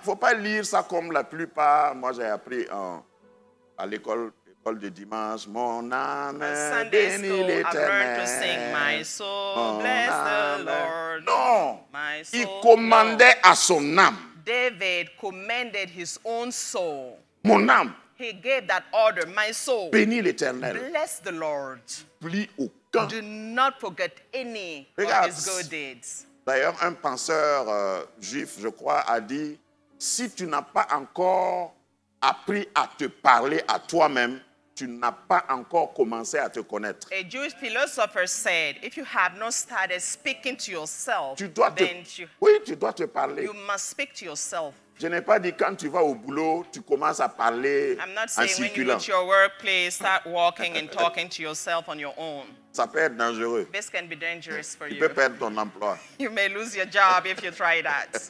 faut pas lire ça comme la plupart. Moi, j'ai appris à l'école de dimanche. Mon âme, At Sunday bénis school, I've learned to sing, my l'Éternel. soul, Mon bless the âme. Lord. Non, My il soul, commandait à son âme. David commended his own soul. Mon âme, He gave that order, my soul, bénis l'Éternel. bless the Lord. Plus aucun. Do not forget any Regarde. of his good deeds. D'ailleurs, un penseur juif, je crois, a dit, si tu n'as pas encore appris à te parler à toi-même, tu n'as pas encore commencé à te connaître. A Jewish philosopher said, if you have not started speaking to yourself, Tu dois te, then oui, tu dois te parler. you must speak to yourself. Je n'ai pas dit quand tu vas au boulot, tu commences à parler I'm not en saying when you circulant. go to your workplace, start walking and talking to yourself on your own. Ça peut être dangereux. This can be dangerous for Tu you. peux perdre ton emploi. You may lose your job if you try that.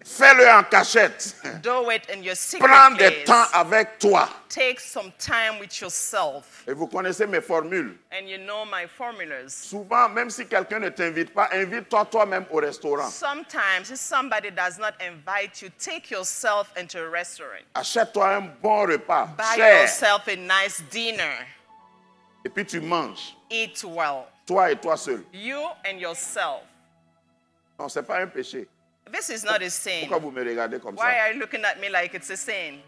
Fais-le en cachette. Do it in your secret Prends des place. temps avec toi. Take some time with yourself. Et vous connaissez mes formules. And you know my formulas. Souvent, même si quelqu'un ne t'invite pas, invite-toi toi-même au restaurant. Sometimes if somebody does not invite you, take yourself into a restaurant. Achète-toi un bon repas, Buy cher, yourself a nice dinner. et puis tu manges, Eat well. toi et toi seul. You and yourself. Non, ce n'est pas un péché. This is not a sin. Pourquoi vous me regardez comme Why ça? are you looking at me like it's a sin?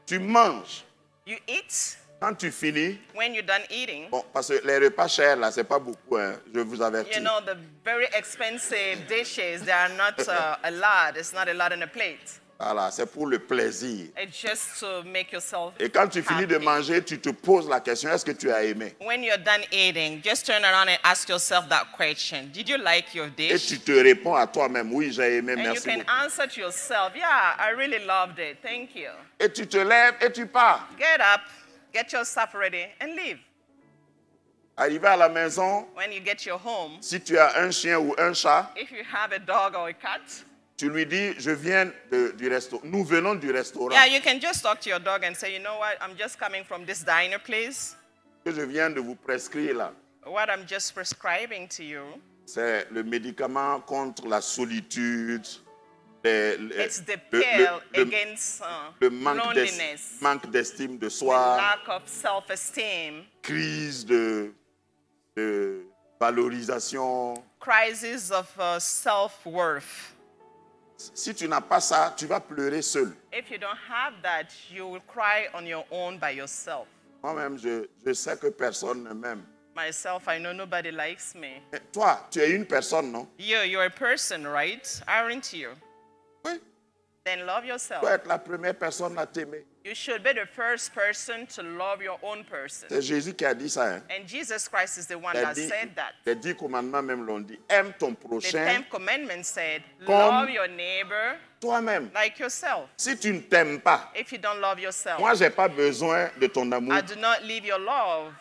Tu manges. You eat. Quand tu finis, When you're done eating, bon, parce que les repas chers, là, ce n'est pas beaucoup, hein, je vous avertis. you know, the very expensive dishes, they are not a lot. It's not a lot on a plate. Voilà, c'est pour le plaisir. It's just to make yourself Et quand tu finis de happy. manger, tu te poses la question, est-ce que tu as aimé? When you're done eating, just turn around and ask yourself that question. Did you like your Et dish? tu te réponds à toi-même, oui, j'ai aimé, And you merci can beaucoup. answer to yourself, yeah, I really loved it. Thank you. Et tu te lèves et tu pars. Get up, get yourself ready, and leave. Arrivé à la maison, When you get your home, si tu as un chien ou un chat, if you have a dog or a cat, tu lui dis, je viens du restaurant. Nous venons du restaurant. yeah, you can just talk to your dog and say, you know what, I'm just coming from this diner place. Ce que je viens de vous prescrire là, What I'm just prescribing to you, c'est le médicament contre la solitude, it's the pill against le manque loneliness, d'estime de the soi, lack of self-esteem, crise de valorisation. crisis of self-worth. Si tu n'as pas ça, tu vas pleurer seul. If you don't have that, you will cry on your own by yourself. Moi-même, je sais que personne ne m'aime. Myself, I know nobody likes me. Mais toi, tu es une personne, non? You're a person, right? Aren't you? Oui. Then love Tu yourself. dois être la première personne à t'aimer. You should be the first person to love your own person. C'est Jésus qui a dit ça. Hein? And Jesus Christ is the one Il a that dit- said that. Les 10 commandements même l'ont dit. Aime ton The prochain 10th commandment said, Comme- love your neighbor toi-même. like yourself. Si tu ne t'aimes pas, If you don't love yourself, moi, je n'ai pas besoin de ton amour. I do not leave your love.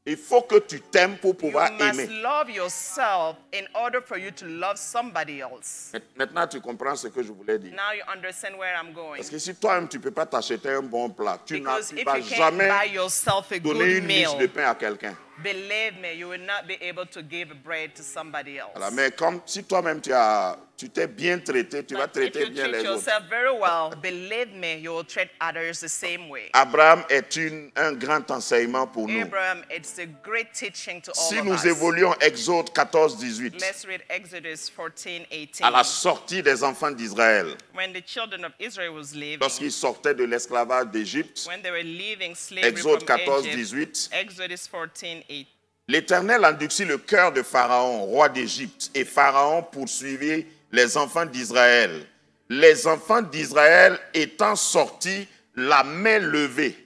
Il faut que tu t'aimes pour You pouvoir must aimer. love yourself in order for you to love somebody else. Maintenant, tu comprends ce que je voulais dire. Now you understand where I'm going. Parce que si toi-même, tu ne peux pas t'acheter un bon plat, tu ne Because if vas you can't jamais buy yourself a donner good une miche de meal, pain à quelqu'un. believe me, you will not be able to give bread to somebody else. Voilà. Mais comme si toi-même, tu t'es bien traité, tu vas But if traiter you bien treat les autres. yourself very well, believe me, you will treat others the same way. Abraham est un grand enseignement pour nous. Abraham, it's a great teaching to all Si of nous us. évoluons Exode 14, 18, Let's read Exodus 14, 18. à la sortie des enfants d'Israël, When the children of Israel was leaving, lorsqu'ils sortaient de l'esclavage d'Égypte, when they were leaving slavery Exode from 14, Egypt, 18, Exodus 14, 8. l'Éternel endurcit le cœur de Pharaon, roi d'Égypte, et Pharaon poursuivit les enfants d'Israël. Les enfants d'Israël étant sortis, la main levée.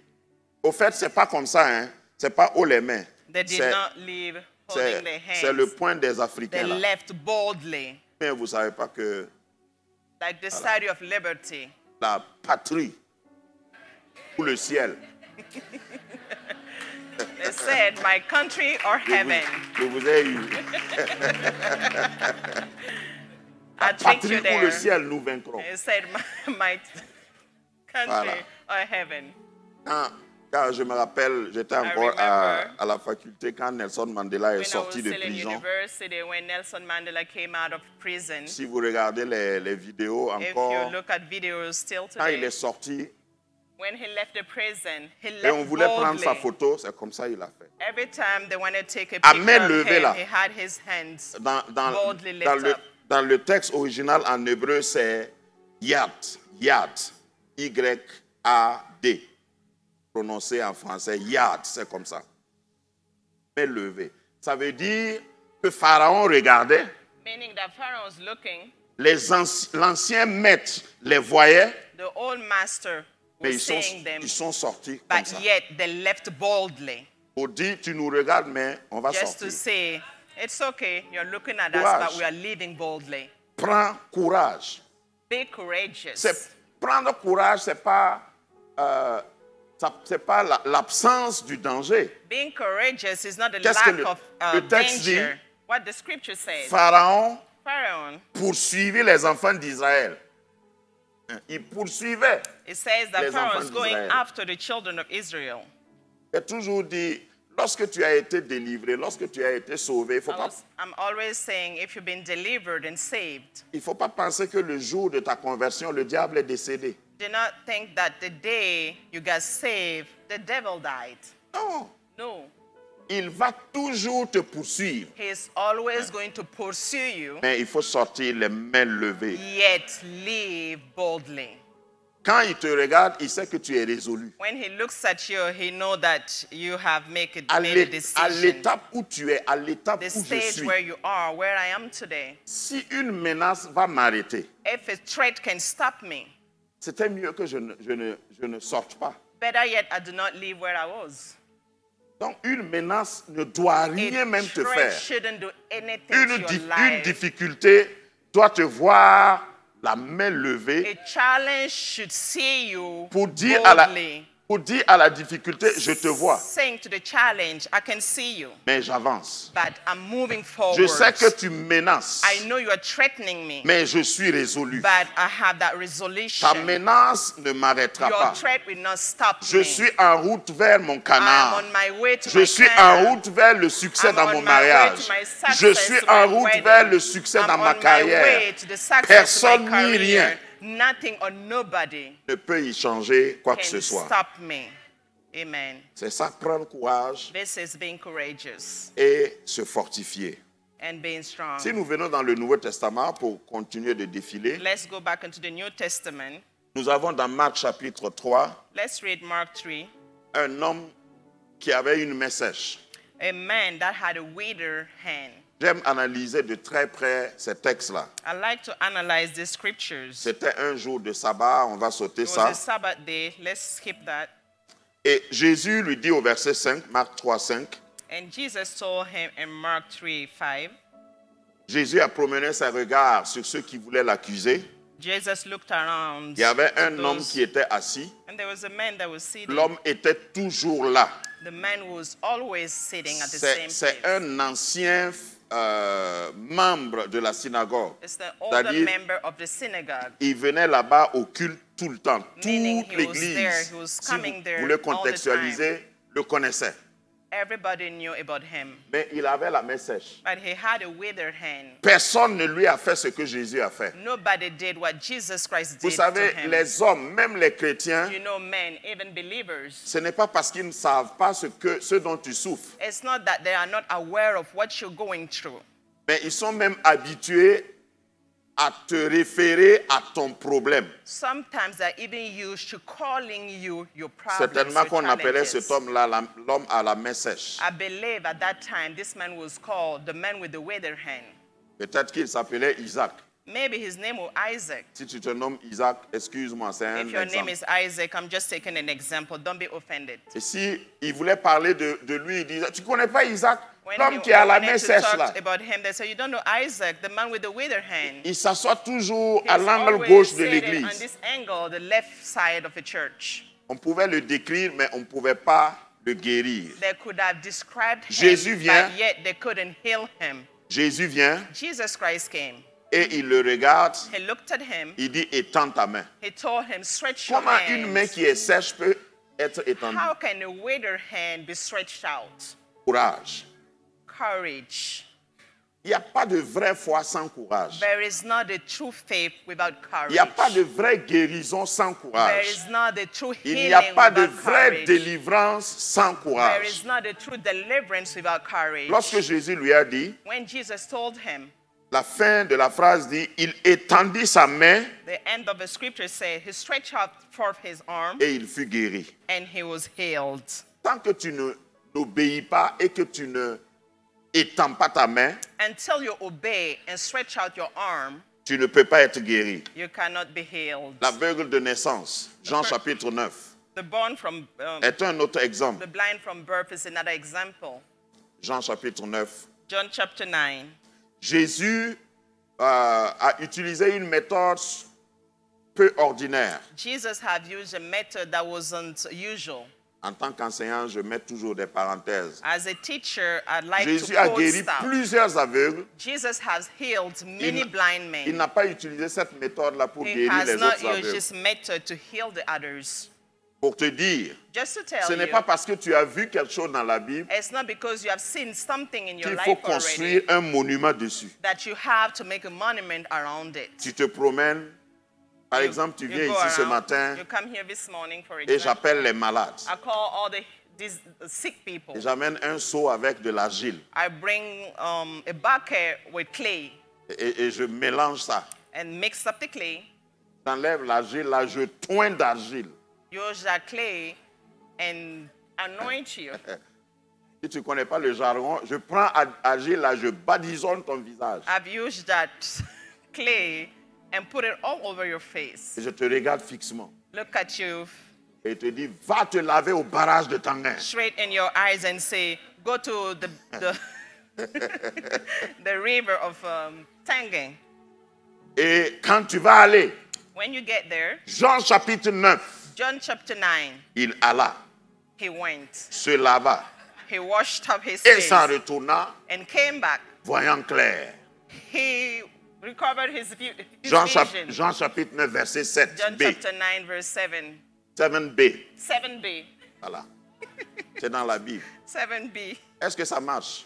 Au fait, ce n'est pas comme ça, hein? Ce n'est pas haut les mains. They did C'est- not leave holding their C'est le hands. point des They Africains. Là. left boldly, Mais vous ne savez pas que like the Statue of Liberty. la patrie ou le ciel, They said, my country or heaven. je vous ai eu. I think Patrie you ou there. le ciel, nous vaincrons. They said, my country Voilà. or heaven. Quand je me rappelle, j'étais encore à la faculté quand Nelson Mandela est When I was sorti de still in prison. university, when Nelson Mandela came out of prison, Si vous regardez les vidéos if you encore, look at videos still quand il today, est sorti when he left the prison, he et on left voulait prendre sa boldly. photo, c'est comme ça il a fait. Every time they wanted to take a À picture main of levée, him, là. he had his hands Dans boldly lift up. dans le texte original en hébreu, c'est Yad, Yad, Y-A-D. D. Prononcé en français, yad, c'est comme ça. Mais levé. Ça veut dire que Pharaon regardait, Meaning that Pharaoh was looking, l'ancien maître les voyait, the old master mais was seeing them, ils sont sortis comme but ça. yet they left boldly. Pour dire, tu nous regardes, mais on va Just sortir. to say, it's okay, you're looking at us, Courage. but we are leaving boldly. Prends courage. Be courageous. Prendre courage, c'est pas l'absence du danger. Being courageous is not the Qu'est-ce que lack of le texte dit? danger. What the scripture says. Pharaon Pharaoh, poursuivit les enfants d'Israël. Il poursuivait. it says that Les Pharaoh enfants is going d'Israël. after the children of Israel. J'ai toujours dit, lorsque tu as été délivré, lorsque tu as été sauvé, I'm always saying, if you've been delivered and saved, il ne faut pas penser que le jour de ta conversion, le diable est décédé. do not think that the day you got saved, the devil died. Non, No. il va toujours te poursuivre. He is always going to pursue you, Mais il faut sortir les mains levées. yet live boldly. Quand il te regarde, il sait que tu es résolu. When he looks at you, he knows that you have made À a decision. l'étape où tu es, à l'étape The où je stage suis, where you are, where I am today. si une menace va m'arrêter, If a threat can stop me, c'était mieux que je ne sorte pas. better yet, I do not leave where I was. Donc une menace ne doit rien A même te threat faire. shouldn't do anything to Une your une life. difficulté doit te voir la main levée A challenge should see you pour dire boldly, à la difficulté, je te vois, saying to the challenge, I can see you, mais j'avance. but I'm moving forward. Je sais que tu menaces, I know you are threatening me, mais je suis résolu. but I have that resolution. Ta menace ne m'arrêtera Your pas. threat will not stop Je me. suis en route vers mon I am canard. on my way to Je my suis Canaan. en route vers le succès I'm dans on mon my way mariage. to my success, Je suis to en my route wedding. vers le succès I'm dans ma on my carrière. way to the success Personne of my ni career. rien Nothing or nobody ne peut y changer quoi que can ce soit. stop me. Amen. C'est ça, prendre courage This is being courageous et se fortifier. and being strong. Si nous venons dans le Nouveau Testament pour continuer de défiler, Let's go back into the New Testament. nous avons dans Marc chapitre 3 Let's read Mark 3. un homme qui avait une main sèche. A man that had a withered hand. J'aime analyser de très près ces textes-là. I like to analyze the scriptures. C'était un jour de sabbat, on va sauter It was ça. a Sabbath day. Let's skip that. Et Jésus lui dit au verset 5, Marc 3, 5, And Jesus told him in Mark 3, 5, Jésus a promené ses regards sur ceux qui voulaient l'accuser. Jesus looked around. Il y avait to un homme those- qui était assis. And there was a man that was sitting. L'homme était toujours là. The man was always sitting at the C'est same place. un ancien membre de la synagogue. It's the older C'est-à-dire, member of the synagogue. il venait là-bas au culte tout le temps. Meaning Toute he was l'église, there, he was si coming vous there voulez all the contextualiser, le connaissait. Everybody knew about him. Mais il avait la main sèche. But he had a withered hand. Personne ne lui a fait ce que Jésus a fait. Nobody did what Jesus Christ Vous did savez, to him. les hommes, même les chrétiens, You know, men, even believers, ce n'est pas parce qu'ils ne savent pas ce dont tu souffres, it's not that they are not aware of what you're going through. mais ils sont même habitués à te référer à ton problème. Sometimes they're even used to calling you your problems, Certainement your qu'on appelait challenges. cet homme-là l'homme à la main sèche. I believe at that time this man was called the man with the withered hand. Peut-être qu'il s'appelait Isaac. Maybe his name was Isaac. Si tu te nommes Isaac, excuse-moi, c'est un If your name exemple. is Isaac, I'm just taking an example. Don't be offended. Et si il voulait parler de lui, il disait, tu ne connais pas Isaac, When l'homme he qui a la wanted main to sèche talk là. about him, they say, you don't know Isaac, the man with the withered hand. Il s'assoit toujours à He's l'angle always gauche de sitting on l'église. this angle, the left side of the church. On pouvait le décrire, mais on ne pouvait pas le guérir. They could have described him, Jésus vient. but yet they couldn't heal him. Jésus vient Jesus Christ came. et il le regarde. He looked at him. Il dit, étends ta main. He told him, stretch your Comment une main hands. qui est sèche peut être étendue? How can a withered hand be stretched out? Courage. Courage. Il n'y a pas de vraie foi sans courage. There is not a true faith without Il courage. n'y a pas de vraie guérison sans There courage. is not a true Il healing n'y a pas de without vraie courage. délivrance sans There courage. is not a true deliverance without courage. Lorsque Jésus lui a dit, When Jesus told him, la fin de la phrase dit, il étendit sa main The end of the scripture says, he stretched out forth his arm et il fut guéri. and he was healed. Tant que tu n'obéis pas et que tu ne étends pas ta main, Until you obey and stretch out your arm, tu ne peux pas être guéri. you cannot be healed. L'aveugle de naissance, Jean chapitre 9, The born from est un autre exemple. the blind from birth is another example. Jean chapitre 9. John chapter 9. Jésus a utilisé une méthode peu ordinaire. Jesus had used a method that wasn't usual. En tant qu'enseignant, je mets toujours des parenthèses. As a teacher, I'd like Jésus to a quote guéri stuff. plusieurs aveugles. Jesus has healed many blind Il men. n'a pas utilisé cette méthode-là pour He guérir has les not autres used aveugles. this method to heal the others. Pour te dire, Just to tell ce n'est you, pas parce que tu as vu quelque chose dans la Bible it's not because you have seen something in your qu'il faut life construire already un monument dessus. that you have to make a monument around it. Tu te promènes, par exemple, tu You viens go ici ce around, matin you come here this morning, for et example. j'appelle les malades. I call all these sick people. Et j'amène un seau avec de l'argile I bring a bucket with clay et je mélange ça. and mix up the clay. J'enlève l'argile, là, je toins d'argile. Use that clay and anoint you. Si tu ne connais pas le jargon, je prends l'argile, là, je badigeonne ton visage. I've used that clay and put it all over your face. Et je te regarde fixement. Look at you Et te dis, va te laver au barrage de Tanguin. straight in your eyes and say, go to the river of Tangen. Et quand tu vas aller, When you get there, Jean chapitre 9, John chapter 9, il alla, he went. se lava He washed up his et face s'en retourna, and came back. voyant clair. He recovered his Jean, vision. Jean chapitre 9, verset 7b. John chapter 9, verse 7. 7b. 7b. Voilà. C'est dans la Bible. 7b. Est-ce que ça marche?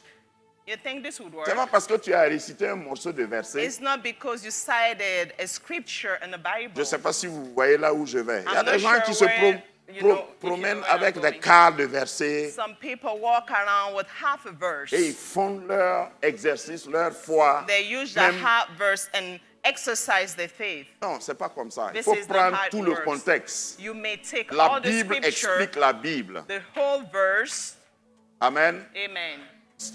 You think this would work? C'est pas parce que tu as récité un morceau de verset. It's not because you cited a scripture in the Bible. Je ne sais pas si vous voyez là où je vais. Il y a I'm des not gens sure qui se where, you know, if you promènent know where avec I'm des going. quarts de versets Some people walk around with half a verse. et ils font leur exercice, leur foi. They use that Même- half verse and exercise their faith. Non, c'est pas comme ça. Il This faut is not prendre how it tout le works. contexte. You may take La all the Bible scripture, explique la Bible. the whole verse. Amen. Amen.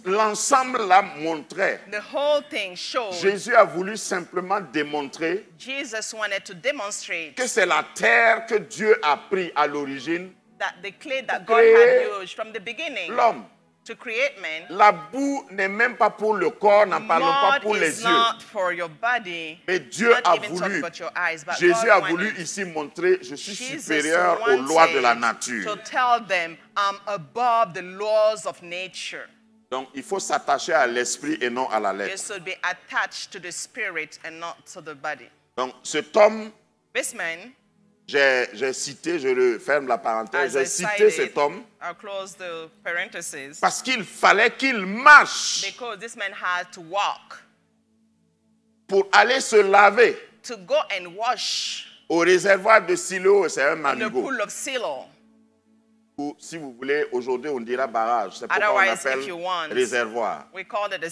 L'ensemble l'a montré. The whole thing showed Jésus a voulu simplement démontrer Jesus wanted to demonstrate que c'est la terre que Dieu a pris à l'origine, that the clay that God créer had used from the beginning l'homme. to create man, La boue n'est même pas pour le corps, n'en parlons pas pour mud les is yeux. not for your body, Mais Dieu not a even talking voulu, about your eyes, but Jésus a God voulu wanted ici montrer, je suis Jesus supérieur aux lois de la wanted nature. to tell them, I'm above the laws of nature. Donc il faut s'attacher à l'esprit et non à la You lettre. should be attached to the spirit and not to the body. Donc cet homme, This man, j'ai cité, je le ferme la parenthèse, as I j'ai cité cited, cet homme I'll close the parentheses, parce qu'il fallait qu'il marche because this man had to walk, pour aller se laver to go and wash au réservoir de Siloé, c'est un in the manigot. pool of Siloam. Ou, si vous voulez, aujourd'hui on dira barrage, c'est pourquoi on Otherwise, appelle if you want, réservoir. we call it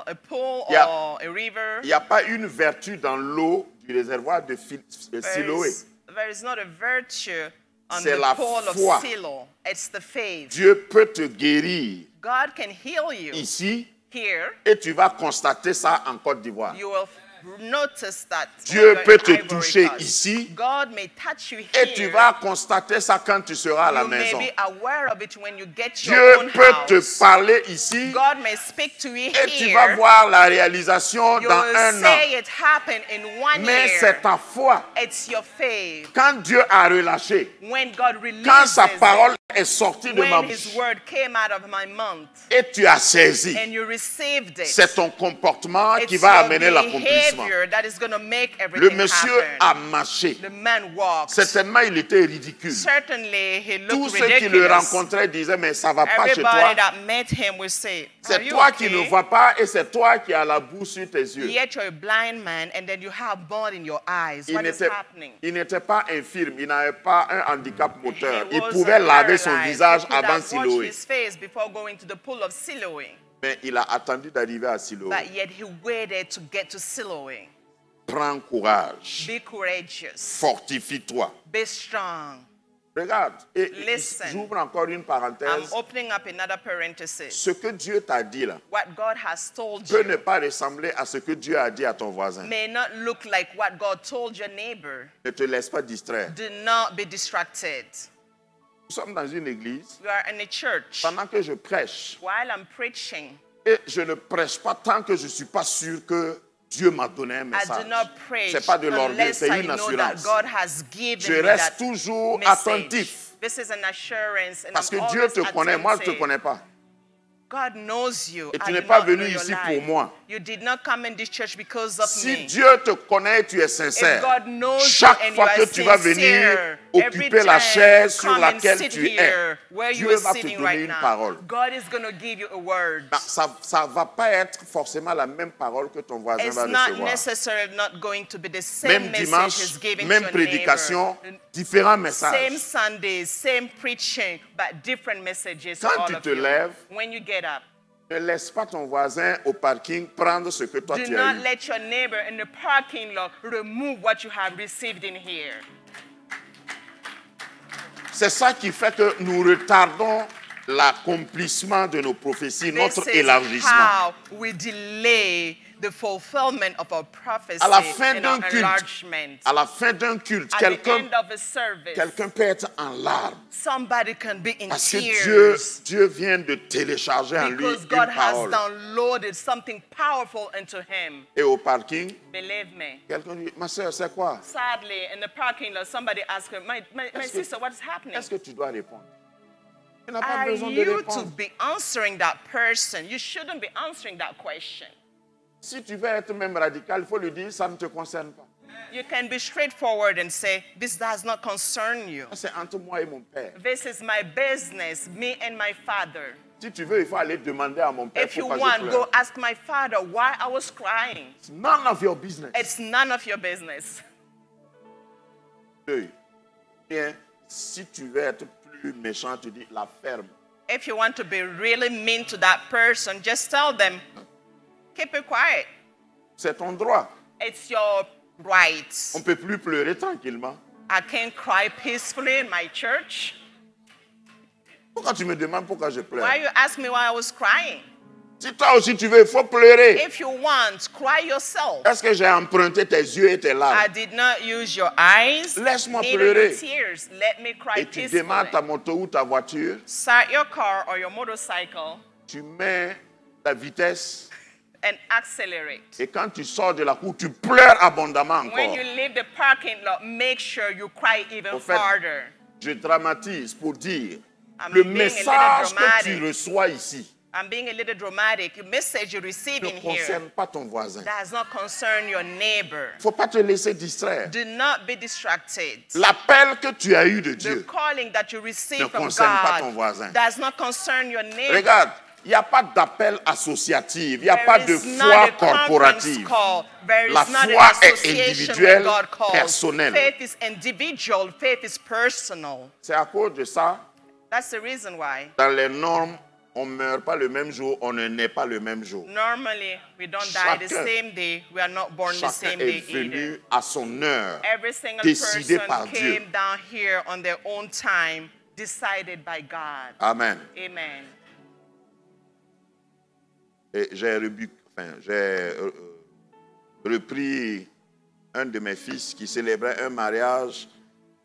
a pool Yeah. or a river. Il n'y a pas une vertu dans l'eau du réservoir de Siloé. There is not a virtue on C'est the la pool foi. of Siloam. It's the faith. Dieu peut te guérir God can heal you ici here. et tu vas constater ça en Côte d'Ivoire. You will notice that Dieu when you're peut in te Ivory toucher Coast. ici God may touch you et tu here. vas constater ça quand tu seras à la You may maison. be aware of it when you get your Dieu own peut te house. parler ici God may speak to you et tu vas here. voir la réalisation You dans will un an. say it happen in 1 Mais year. c'est ta foi. It's your faith. Quand Dieu a relâché, When God quand releases sa it, parole est sortie de ma when His bouche word came out of my mouth et tu as saisi, and you received it, c'est ton comportement qui it's va your amener l'accomplissement. behavior that is going to make Le everything monsieur a happen. marché. The man walked. Certainement, il était ridicule. Certainly, he Tous looked ceux qui le ridiculous. rencontraient disaient, mais ça va pas chez toi. Everybody that met him will say, are C'est you toi qui ne okay? vois pas et c'est toi qui as la boue sur tes yeux. Yet you're a blind man and then you have blood in your eyes. What is happening? Il n'était pas infirme, il n'avait pas un handicap moteur. He Il wasn't pouvait laver son paralyzed. visage He could avant have washed Siloé. his face before going to the pool of Siloé. Mais il a attendu d'arriver à Siloé. but yet he waited to get to Siloé. Prends courage. Be courageous. Fortifie-toi. Be strong. Regarde, et Listen. j'ouvre encore une I'm parenthèse. opening up another parenthesis. Ce que Dieu t'a dit là What God has told peut you ne pas ressembler à ce que Dieu a dit à ton voisin. may not look like what God told your neighbor. Ne te laisse pas distraire. Do not be distracted. Nous sommes dans une église. We are in a church. Pendant que je prêche, While I'm preaching, et je ne prêche pas tant que je ne suis pas sûr que Dieu m'a donné un I message. do not preach C'est pas de l'orgueil, unless c'est I une know that assurance. God has given Je me reste that toujours message. attentif. This is an assurance, and Parce que I'm Dieu always te connaît, moi je ne te attentive. connais pas. God knows you. Et tu I n'es do pas not venu know your ici life. pour moi. You did not come in this church because of Si me. Dieu te connaît et tu es If sincère, God knows chaque you and fois you que are tu vas venir sincere, occuper every la time chaise you sur come and laquelle sit tu here, es, where you Dieu are va te sitting donner right une now, parole. God is going to give you a word. Ça ne va pas être forcément la même parole que ton voisin It's va not recevoir. necessarily not going to be the same Même message dimanche, is given même to your prédication, neighbor. différents Same messages. Sundays, same preaching, but different messages to Quand all tu of te you. lèves, When you get up, ne laisse pas ton voisin au parking prendre ce que toi do tu as not eu. let your neighbor in the parking lot remove what you have received in here. C'est ça qui fait que nous retardons l'accomplissement de nos prophéties, This notre is élargissement. how we delay the fulfillment of our prophecy À la fin and d'un our culte, enlargement. à la fin d'un culte, At the quelqu'un end of a service, peut être en larmes somebody can be in parce que tears Dieu vient de télécharger en lui because une God has parole. downloaded something powerful into him. Et au parking, Believe me. quelqu'un dit, ma soeur, c'est quoi? Sadly, in the parking lot, somebody asked her, my Est-ce que- sister, what's happening? Est-ce que tu dois répondre? Tu n'as pas Are besoin de you to répondre. be answering that person? You shouldn't be answering that question. Si tu veux être même radical, il faut lui dire, ça ne te concerne pas. You can be straightforward and say, this does not concern you. Ça, c'est entre moi et mon père. This is my business, me and my father. Si tu veux, il faut aller demander à mon père If you pourquoi je want, pleure. go ask my father why I was crying. It's none of your business. It's none of your business. Deux. Bien, si tu veux être plus méchant, tu dis la ferme. If you want to be really mean to that person, just tell them, keep it quiet. C'est ton droit. It's your right. On ne peut plus pleurer tranquillement. I can't cry peacefully in my church. Pourquoi tu me demandes pourquoi je pleure? Why you ask me why I was crying? Si toi aussi tu veux, il faut pleurer. If you want, cry yourself. Est-ce que j'ai emprunté tes yeux et tes I larmes? did not use your eyes, Laisse-moi neither pleurer. your tears. Let me cry Et tu peacefully. démarres ta moto ou ta voiture, Start your car or your motorcycle tu mets la vitesse and accelerate. et quand tu sors de la cour, tu pleures abondamment When encore. you leave the parking lot, make sure you cry even Au fait, harder. je dramatise pour dire I'm le being a little message que dramatic. tu reçois ici I'm being a little dramatic. The message you receive ne in here concerne pas ton voisin. does not concern your neighbor. Il ne faut pas te laisser distraire. Do not be distracted. L'appel que tu as eu de The Dieu calling that you receive ne from concerne pas ton God voisin. does not concern your neighbor. Regarde, il n'y a pas d'appel associatif, il n'y a There pas de is not foi a conference corporative. call. There is La not foi an est association individuelle, that God calls. personnelle. Faith is individual. Faith is personal. C'est à cause de ça, That's the reason why. dans les normes, on ne meurt pas le même jour, on ne naît pas le même jour. Normally, we don't die the Chacun- same day. We are not born the Chacun same est day venu either. à son heure, Every single décidé person par Dieu. came down here on their own time, decided by God. Amen. Amen. Et j'ai repris un de mes fils qui célébrait un mariage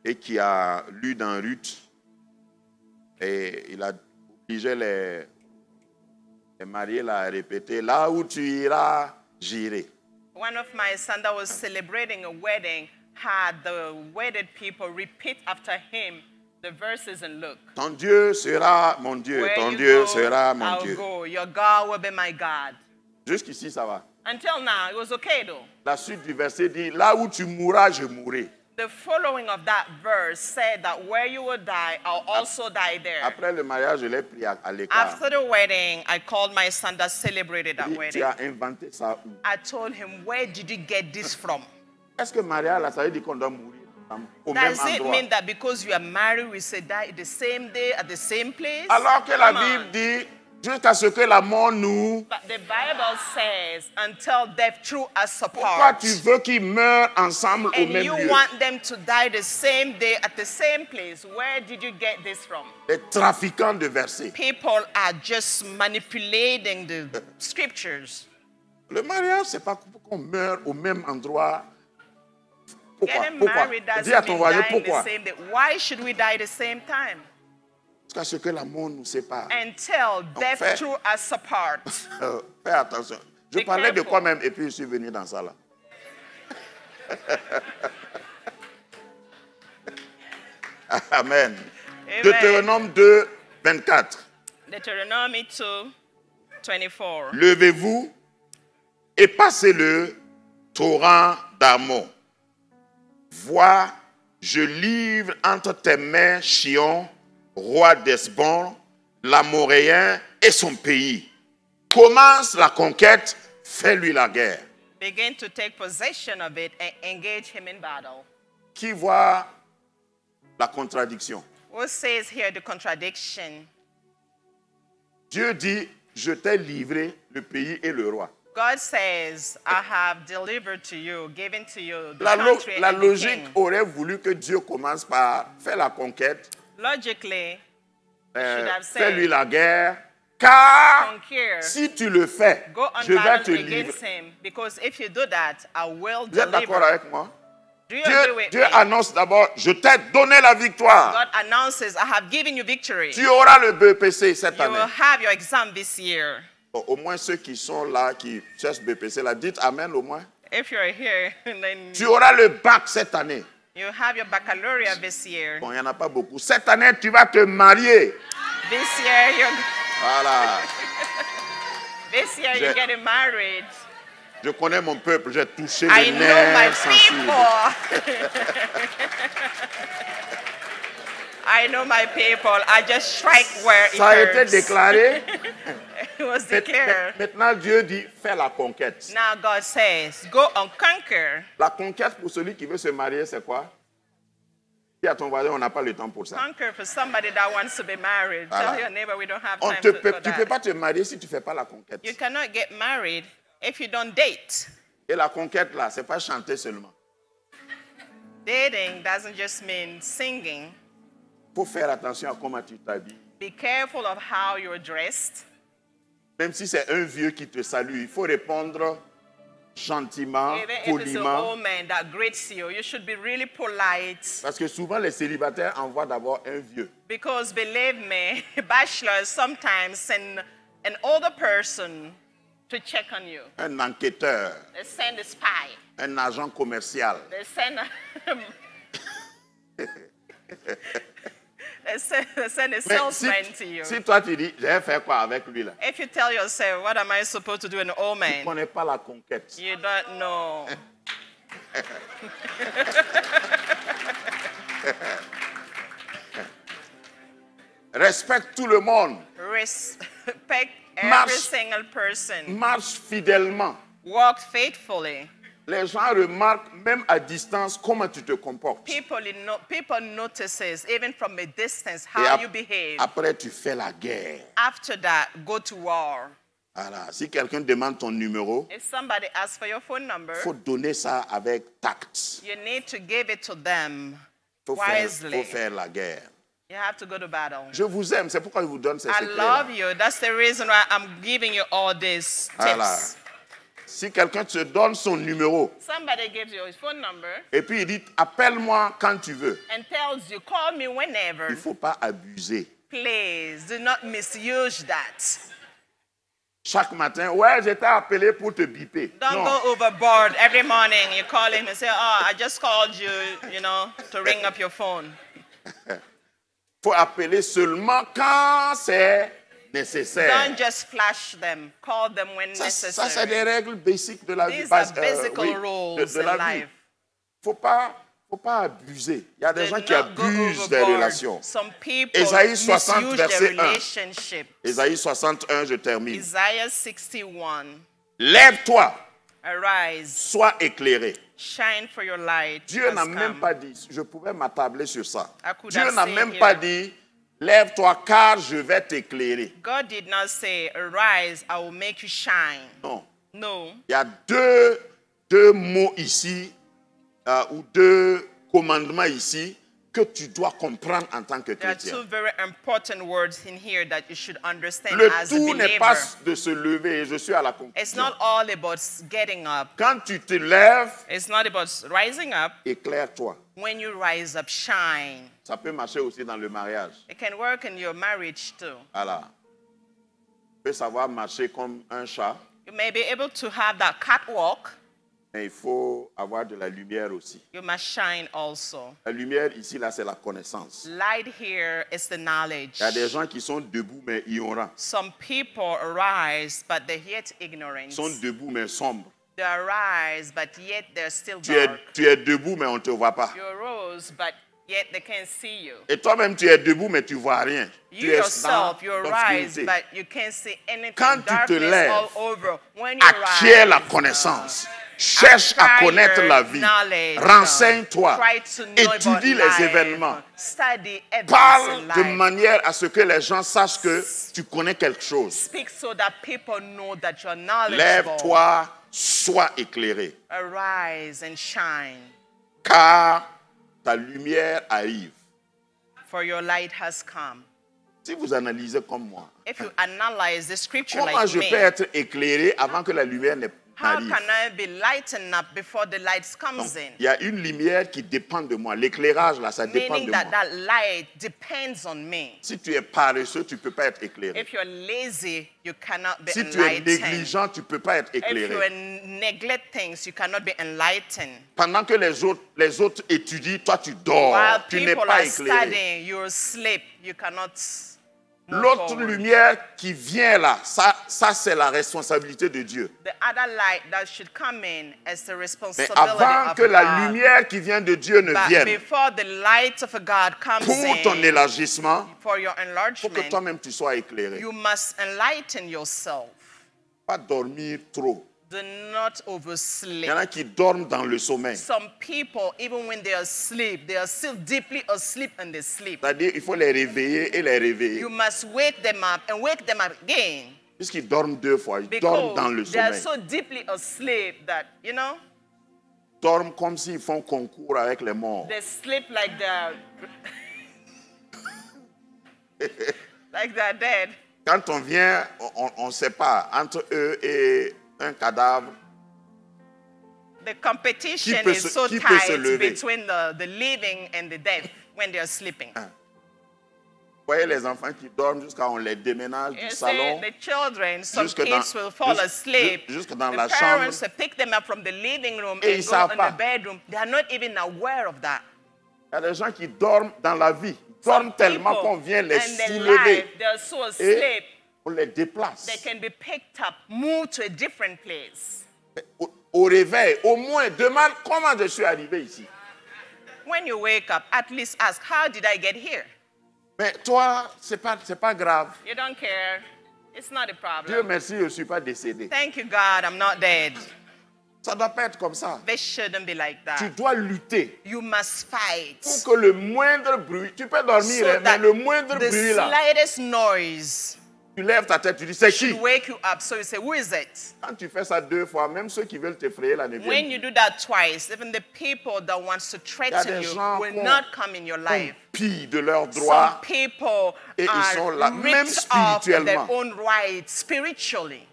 et qui a lu dans Ruth. Et il a obligé les mariés là, à répéter, là où tu iras, j'irai. One of my sons that was celebrating a wedding had the wedded people repeat after him the verses in Luke. Ton Dieu sera mon Dieu, Where ton you Dieu go, sera mon I'll Dieu. go. Your God will be my God. Jusqu'ici, ça va. Until now, it was okay though. La suite du verset dit, là où tu mourras, je mourrai. The following of that verse said that where you will die, I'll also die there. Après le mariage, je l'ai pris à l'écart. After the wedding, I called my son that celebrated that Il dit, wedding. tu as inventé ça où? I told him, where did you get this from? Est-ce que mariage, là, ça veut dire qu'on doit mourir au même Does it endroit? mean that because you are married, we say die the same day at the same place? Alors que la Come on. Bible dit, Jusqu'à ce que la mort nous... But the Bible says, until death threw us Pourquoi apart. tu veux qu'ils meurent ensemble au And même you lieu? want them to die the same day at the same place. Where did you get this from? Les trafiquants de versets. People are just manipulating the scriptures. Le mariage, c'est pas pour qu'on meure au même endroit. Pourquoi? Getting Pourquoi? married Dis doesn't à ton mean voisin dying the pourquoi. same day. Why should we die the same time? Jusqu'à ce que la mort nous sépare. Until death fait- threw us apart. Fais attention. Je Be parlais de careful. quoi même et puis je suis venu dans ça là. Amen. Amen. Deutéronome 2, 24. Deuteronomy 2, 24. Levez-vous et passez le torrent d'Arnon. Vois, je livre entre tes mains Chion, roi d'Hesbon, l'Amoréen et son pays. Commence la conquête, fais-lui la guerre. Begin to take possession of it and engage him in battle. Qui voit la contradiction? What says here the contradiction? Dieu dit, je t'ai livré le pays et le roi. God says, I have delivered to you, given to you the La country and the logique king. aurait voulu que Dieu commence par faire la conquête, Logically, should have said, fais-lui la guerre, car conquer, si tu le fais, go on je vais te battle livrer. against him, because if you do that, I will Vous êtes d'accord deliver. avec moi? Do you agree with Dieu me? annonce d'abord, je t'ai donné la victoire. God announces, I have given you victory. Tu auras le BPC cette You année. will have your exam this year. Bon, au moins ceux qui sont là, qui cherchent BPC, là, dites Amen au moins. If you're here, then Tu auras le bac cette année. you have your baccalaureate this year. Bon, il n'y en a pas beaucoup. Cette année, tu vas te marier. This year, Voilà. you're getting married. Je connais mon peuple, j'ai touché I les know my nerfs sensibles. people. I know my people. I just strike where it Ça a été hurts. déclaré. It was declared. Maintenant, Dieu dit, fais la conquête. Now God says, go and conquer. La conquête pour celui qui veut se marier, c'est quoi? Dis à ton voisin, on n'a pas le temps pour ça. Conquer for somebody that wants to be married. Voilà. Tell your neighbor we don't have On time te for peut, tu ne peux that. pas te marier si tu ne fais pas la conquête. You cannot get married if you don't date. Et la conquête, là, ce n'est pas chanter seulement. Dating doesn't just mean singing. Il faut faire attention à comment tu t'habilles. Be careful of how you're dressed. Même si c'est un vieux qui te salue, il faut répondre gentiment, Even if it's an poliment. old man that greets you, you should be really polite. Parce que souvent, les célibataires envoient d'abord un vieux. Because believe me, bachelors sometimes send an older person to check on you. Un enquêteur, They send a spy. un agent commercial. They send they send a Mais salesman to you. si toi tu dis, je vais faire quoi avec lui là? If you tell yourself, what am I supposed to do in an old Tu ne man? connais pas la conquête. You don't know. Respecte tout le monde. Respect every Marche. single person. Marche fidèlement. Walk faithfully. Les gens remarquent même à distance comment tu te comportes. People notices even from a distance Et how you behave. après, tu fais la guerre. After that, go to war. Voilà. Si quelqu'un demande ton numéro, If somebody asks for your phone number, il faut donner ça avec tact. you need to give it to them Il wisely. faut faire la guerre. You have to go to battle. Je vous aime, c'est pourquoi je vous donne ces I secrets. love you. That's the reason why I'm giving you all these Voilà. tips. Si quelqu'un te donne son numéro Somebody gives you his phone number et puis il dit appelle-moi quand tu veux, and tells you, call me il whenever. ne faut pas abuser. Please do not misuse that. Chaque matin, ouais, je t'ai appelé pour te biper. Don't Non, go overboard. Every morning you call him and say, oh, I just called you, to ring up your phone. faut appeler seulement quand c'est nécessaire. Don't just flash them. Call them when Ça, necessary. c'est des règles basiques de la vie. These are basic rules de la in vie. life. Faut pas abuser. Il y a des Do gens qui not go abusent des overboard. relations. Some people Ésaïe 60, misuse their verset 1. relationship. Ésaïe 61, je termine. Isaiah 61. Lève-toi, Arise, sois éclairé. shine for your light. Dieu has n'a même come. pas dit, je pouvais m'attabler sur ça. I could Dieu have n'a said même here. pas dit, Lève-toi car je vais t'éclairer. God did not say, arise, I will make you shine. Non. No. Il y a deux mots ici, ou deux commandements ici, que tu dois comprendre en tant que There are two chrétien. very important words in here that you should understand Le as a tout n'est pas believer. de se lever, et je suis à la It's conclusion. not all about getting up. Quand tu te lèves, It's not about rising up. éclaire-toi. When you rise up, shine. Ça peut marcher aussi dans le mariage. It can work in your marriage too. Voilà. Tu peux savoir marcher comme un chat, You may be able to have that catwalk. mais il faut avoir de la lumière aussi. You must shine also. La lumière ici, là, c'est la connaissance. Light here is the knowledge. Il y a des gens qui sont debout, mais ignorants. Some people arise, but they're yet ignorant. Ils sont debout, mais sombres. They arise, but yet they're still Tu dark. es debout, mais on ne te voit pas. You arose, but yet they can't see you. Et toi-même, tu es debout, mais tu ne vois rien. You Tu es yourself, you dans arise, l'obscurité. but you can't see anything. Quand tu te Darkness lèves, all over. When you Acquiers la rise, connaissance. Cherche à acquire connaître la vie. knowledge. Renseigne-toi. Try to know Étudie about les life. événements. Study events Parle in de life. manière à ce que les gens sachent que tu connais quelque chose. Speak so that people know that you're knowledgeable. Lève-toi, sois éclairé. Arise and shine, Car ta lumière arrive. for your light has come. Si vous analysez comme moi, If you analyze the scripture comment like je me, peux être éclairé avant que la lumière how n'arrive? can I be lightened up before the light Donc, comes in? il y a une lumière qui dépend de moi. L'éclairage, là, ça dépend Meaning de that moi. that light depends on me. Si tu es paresseux, tu ne peux pas être éclairé. If you're lazy, you cannot be Si tu es enlightened. négligent, tu ne peux pas être If you éclairé. neglect things, you cannot be enlightened. Pendant que les autres étudient, toi tu dors. While Tu n'es people pas are éclairé. studying, you sleep. You cannot move L'autre forward. lumière qui vient là, ça c'est la responsabilité de Dieu. The other light that should come in is the Mais responsibility avant of que la God. lumière qui vient de Dieu ne But vienne, before the light of God comes pour ton in, élargissement, for your il faut que enlargement, toi-même tu sois éclairé. you must enlighten yourself. Pas dormir trop. Do not Il y oversleep. en a qui dorment dans le sommeil. Some people, even when they are asleep, they are still deeply asleep and they sleep. C'est-à-dire il faut les réveiller et les réveiller. You must wake them up and wake them up again. Puisqu'ils dorment deux fois, ils dorment dans le Because they are sommeil. so deeply asleep that, Ils dorment comme s'ils font concours avec les morts. they sleep like they're like they're dead. Quand on vient, on ne sait pas, entre eux et un cadavre, The competition Qui peut is se- so qui peut se tight lever? between the living and the dead when they are sleeping. vous voyez les enfants qui dorment jusqu'à on les déménage You du see, salon. the children, some jusque kids dans- will fall jus- asleep. jusque dans The la parents chambre. will pick them up from the living room Et and ils go savent in pas. the bedroom. They are not even aware of that. Il y a des gens qui dorment dans la vie. Ils dorment Some tellement people qu'on vient les and their soulever. life, they are so Et asleep, on les déplace. they can be picked up, moved to a different place. Au réveil, au moins, demande comment je suis arrivé ici. When you wake up, at least ask, how did I get here? Mais toi, c'est pas grave. You don't care. It's not a Dieu problem. merci, je ne suis pas décédé. Thank you, God, I'm not dead. Ça ne doit pas être comme ça. This shouldn't be like Tu that. dois lutter You must fight. pour que le moindre bruit, tu peux dormir, So hein, mais that le moindre the bruit là, slightest noise tu lèves ta tête, tu dis c'est qui? should wake you up. So you say, who is it? Quand tu fais ça deux fois, même ceux qui veulent t'effrayer là ne When viennent you do that twice, even the people that wants to threaten des you gens will qu'on- not come in your pas. life. Pillent de leurs Some droits. people Et ils sont là, are même ripped off of their spirituellement. own rights spiritually.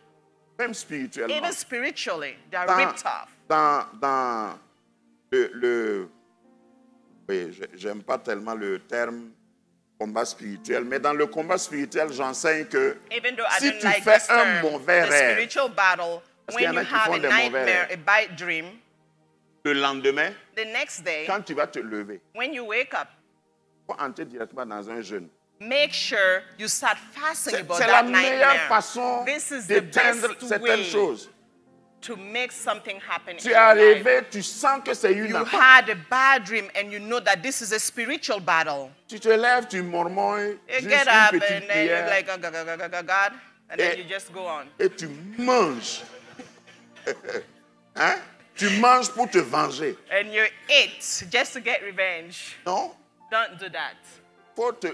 Même spirituellement. Even spiritually, they are Dans, ripped off. dans oui, j'aime pas tellement le terme combat spirituel, mais dans le combat spirituel, j'enseigne que Even though I si don't tu like fais this un term, mauvais the rêve, spiritual battle, qu'il y en when a you qui have font a des mauvais nightmare, rêves. a bad dream, le lendemain, the next day, quand tu vas te lever, when you wake up, il faut entrer directement dans un jeûne. make sure you start fasting C'est about c'est la that meilleure nightmare. façon This is the d'éteindre best certaines way choses. to make something happen Tu in es your life. arrivé, tu sens que c'est une You attaque. had a bad dream and you know that this is a spiritual battle. Tu te lèves, tu murmures You juste get up une petite and then you're prière like, oh, God, and then Et- you just go on. et tu manges. Hein? Tu manges pour te venger. And you eat just to get revenge. Non? Don't do that.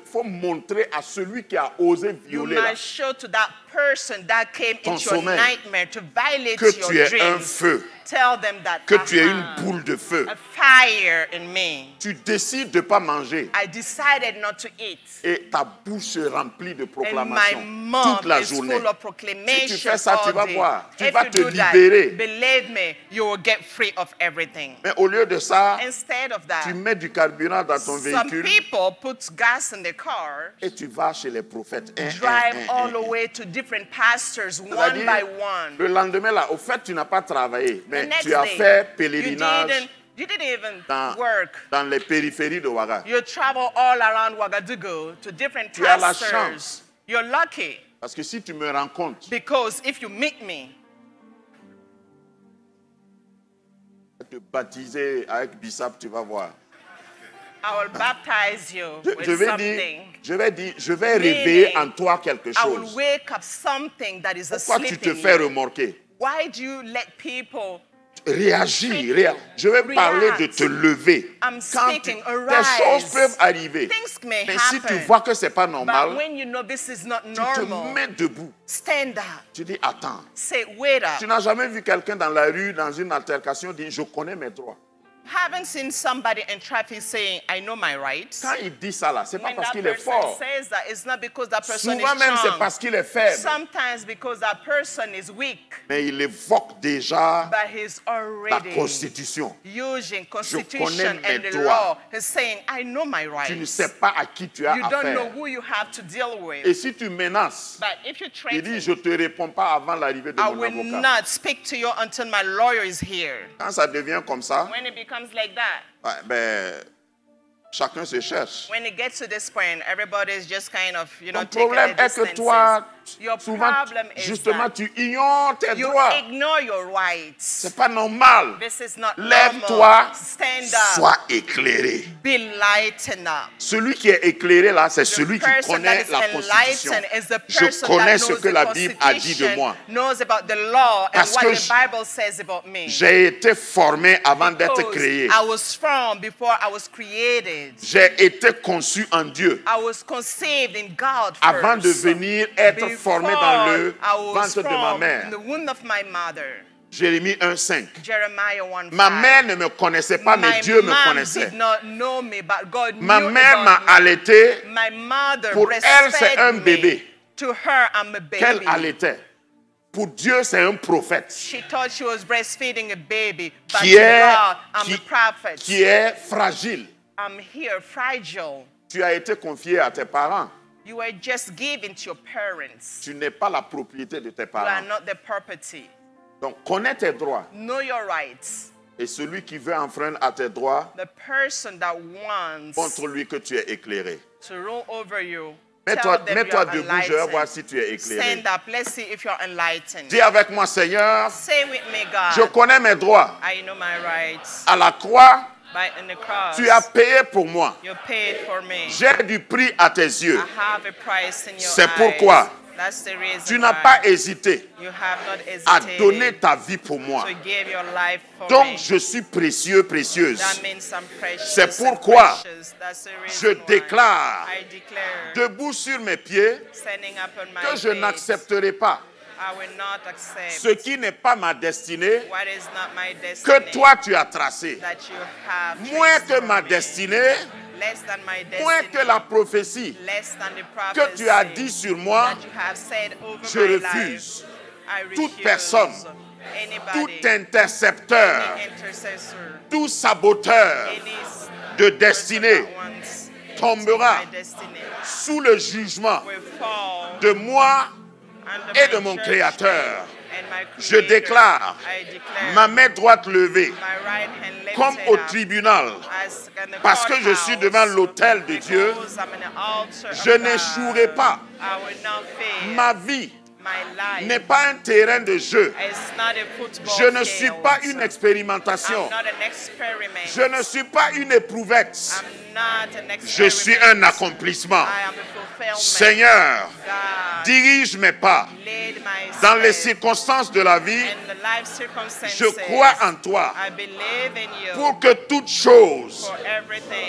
faut montrer à celui qui a osé You violer là, must show to that person that came ton into your sommeil nightmare to violate que your tu es un dreams. feu, Tell them that que I tu es une have boule de feu. a fire in me. Tu décides de ne pas manger I decided not to eat. et ta bouche se remplit de And my proclamations mouth toute la is journée. full of Si proclamation tu fais ça, tu all vas day. voir, tu If vas you te do that, libérer. believe me, you will get free of everything. Mais au lieu de ça, Instead of that, tu mets du carburant dans ton some véhicule people put gas in the car, et tu vas chez les prophètes. drive all the way to different pastors one C'est-à-dire, by one. le lendemain, là, au fait, tu n'as pas travaillé, The mais next tu as day, fait pèlerinage you didn't even dans, work. dans les périphéries de Ouaga. You travel all around Ouagadougou to different Tu as la pastors. chance. You're lucky Parce que si tu me rencontres, because if you meet me, te baptiser avec Bissap, tu vas voir. I will baptize you Je with vais something. je vais réveiller en toi quelque I will chose. wake up something that is Pourquoi tu asleep te in fais you. remorquer? Why do you let people? Réagis. Je vais parler de te lever. I'm Quand speaking, des arise. choses peuvent arriver. Things may Mais si tu happen. vois que ce n'est pas But normal, when you know this is not tu te normal, mets debout. stand up. Tu dis, attends. Say, wait Tu up. n'as jamais vu quelqu'un dans la rue, dans une altercation, dire, je connais mes droits. Haven't seen somebody in traffic saying, I know my rights. Quand il dit ça là, c'est pas When parce that qu'il est person fort. says that, it's not because that person Souvent is même c'est strong. parce qu'il est faible. Sometimes because that person is weak, Mais il évoque déjà but he's la already Constitution. using connais constitution mes and the droits. law. He's saying, I know my Tu ne rights. sais pas à qui tu as You don't know affaire. who you have to deal Et with. si tu menaces, But if you il dit, threaten, je ne te réponds pas avant l'arrivée de I mon will avocat. not speak to you until my lawyer is here. Quand ça devient comme ça, When it becomes like that, ouais, ben, chacun se cherche. when it gets to this point, everybody's just kind of, Ton taking problème their est que distances. toi, Your souvent, problem is justement, that tu ignores tes you droits. ignore your rights. C'est pas normal. This is not Lève-toi, normal. Stand up. sois éclairé. Be lightened up. Celui qui est éclairé là, c'est The celui qui person connaît that la is Constitution. enlightened is the Je person connais that ce knows que the la Bible a dit de moi. Constitution, knows about the law and Parce what que the Bible says about me. J'ai été formé avant d'être Because créé. I was formed before I was created. J'ai été conçu en Dieu I was conceived in God first. avant de venir être formé dans le I was ventre de ma formed mère. in the womb of my mother. Jérémie 1:5. Jeremiah 1:5. Ma mère ne me connaissait pas, mais My Dieu me mom connaissait. did not know me, but God Ma knew mère about m'a me. allaité. My mother Pour elle, c'est breastfed un me. bébé. To her, I'm a baby. Qu'elle allaitait. Pour Dieu, c'est un prophète She thought she was breastfeeding a baby, but qui to est, God, I'm a prophet. qui est fragile. I'm here, fragile. Tu as été confié à tes parents. You were just given to your parents. Tu n'es pas la propriété de tes You are parents. not the property. Donc, connais tes droits. Know your rights. Et celui qui veut enfreindre à tes droits, The person that wants montre-lui que tu es éclairé. to rule over you, Mets-toi tell them you mets-toi are debout, je vais voir enlightened. si tu es éclairé. Stand up. Let's see if you're enlightened. Dis avec moi, Seigneur, Say with me, God. je connais mes droits. I know my rights. À la croix, By in the cross, tu as payé pour moi. you paid for me. J'ai du prix à tes yeux. I have a price in your C'est eyes. pourquoi That's the reason tu n'as why pas hésité you have not à hesitated donner ta vie pour moi. to give your life for me. Donc, je suis précieux, précieuse. That means I'm precious. C'est and pourquoi precious. That's the je reason why déclare, I declare, debout sur mes pieds, standing up on my que je feet, n'accepterai pas I will not accept ce qui n'est pas ma destinée, what is not my destiny que toi tu as tracé. that you have Moins traced que for ma me. destinée, Less than my destiny, moins que la prophétie less than the que prophecy tu as dit sur moi, that you have said over je my refuse. life. I Toute refuse. personne, Anybody, tout intercepteur, any intercessor, tout saboteur any de person destinée that wants tombera my destiny sous le jugement will fall de moi under et my de mon judgment Créateur. and my Je Creator. déclare I declare ma main droite levée my right hand lifted comme au up tribunal, as in the parce que je suis devant courthouse, l'autel de Dieu. because I'm in the altar of Je God. n'échouerai pas. I will not fail. Ma vie My life n'est pas un terrain de jeu. is not a football Je ne suis field. pas une expérimentation. I'm not an experiment. Je ne suis pas une éprouvette. I'm not an experiment. Je suis un accomplissement. I am a fulfillment. Seigneur, God, dirige mes pas. lead dans les circonstances de la vie, je crois en toi pour que toute chose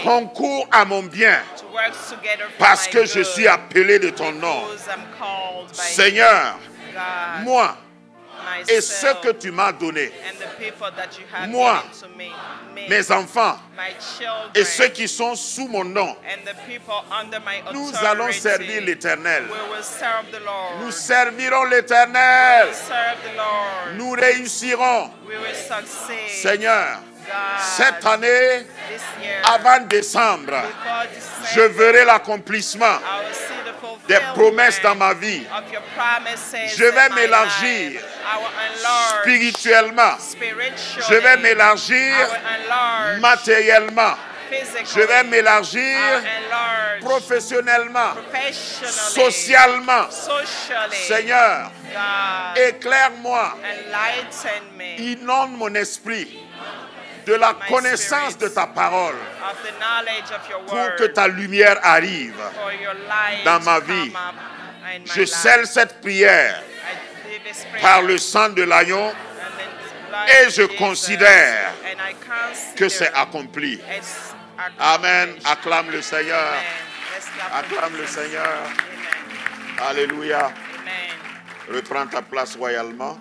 concourt à mon bien parce que je suis appelé de ton nom. Seigneur, moi et ceux que tu m'as donnés, moi, mes enfants et ceux qui sont sous mon nom, nous allons servir l'Éternel. Nous servirons l'Éternel. Nous réussirons. Seigneur, cette année, avant décembre, je verrai l'accomplissement des promesses dans ma vie. Je vais m'élargir spirituellement. Je vais m'élargir matériellement. Je vais m'élargir professionnellement, socialement. Seigneur, éclaire-moi, inonde mon esprit de la connaissance de ta parole pour que ta lumière arrive dans ma vie. Je scelle cette prière par le sang de l'agneau et je considère que c'est accompli. Amen. Acclame le Seigneur. Acclame le Seigneur. Alléluia. Reprends ta place royalement.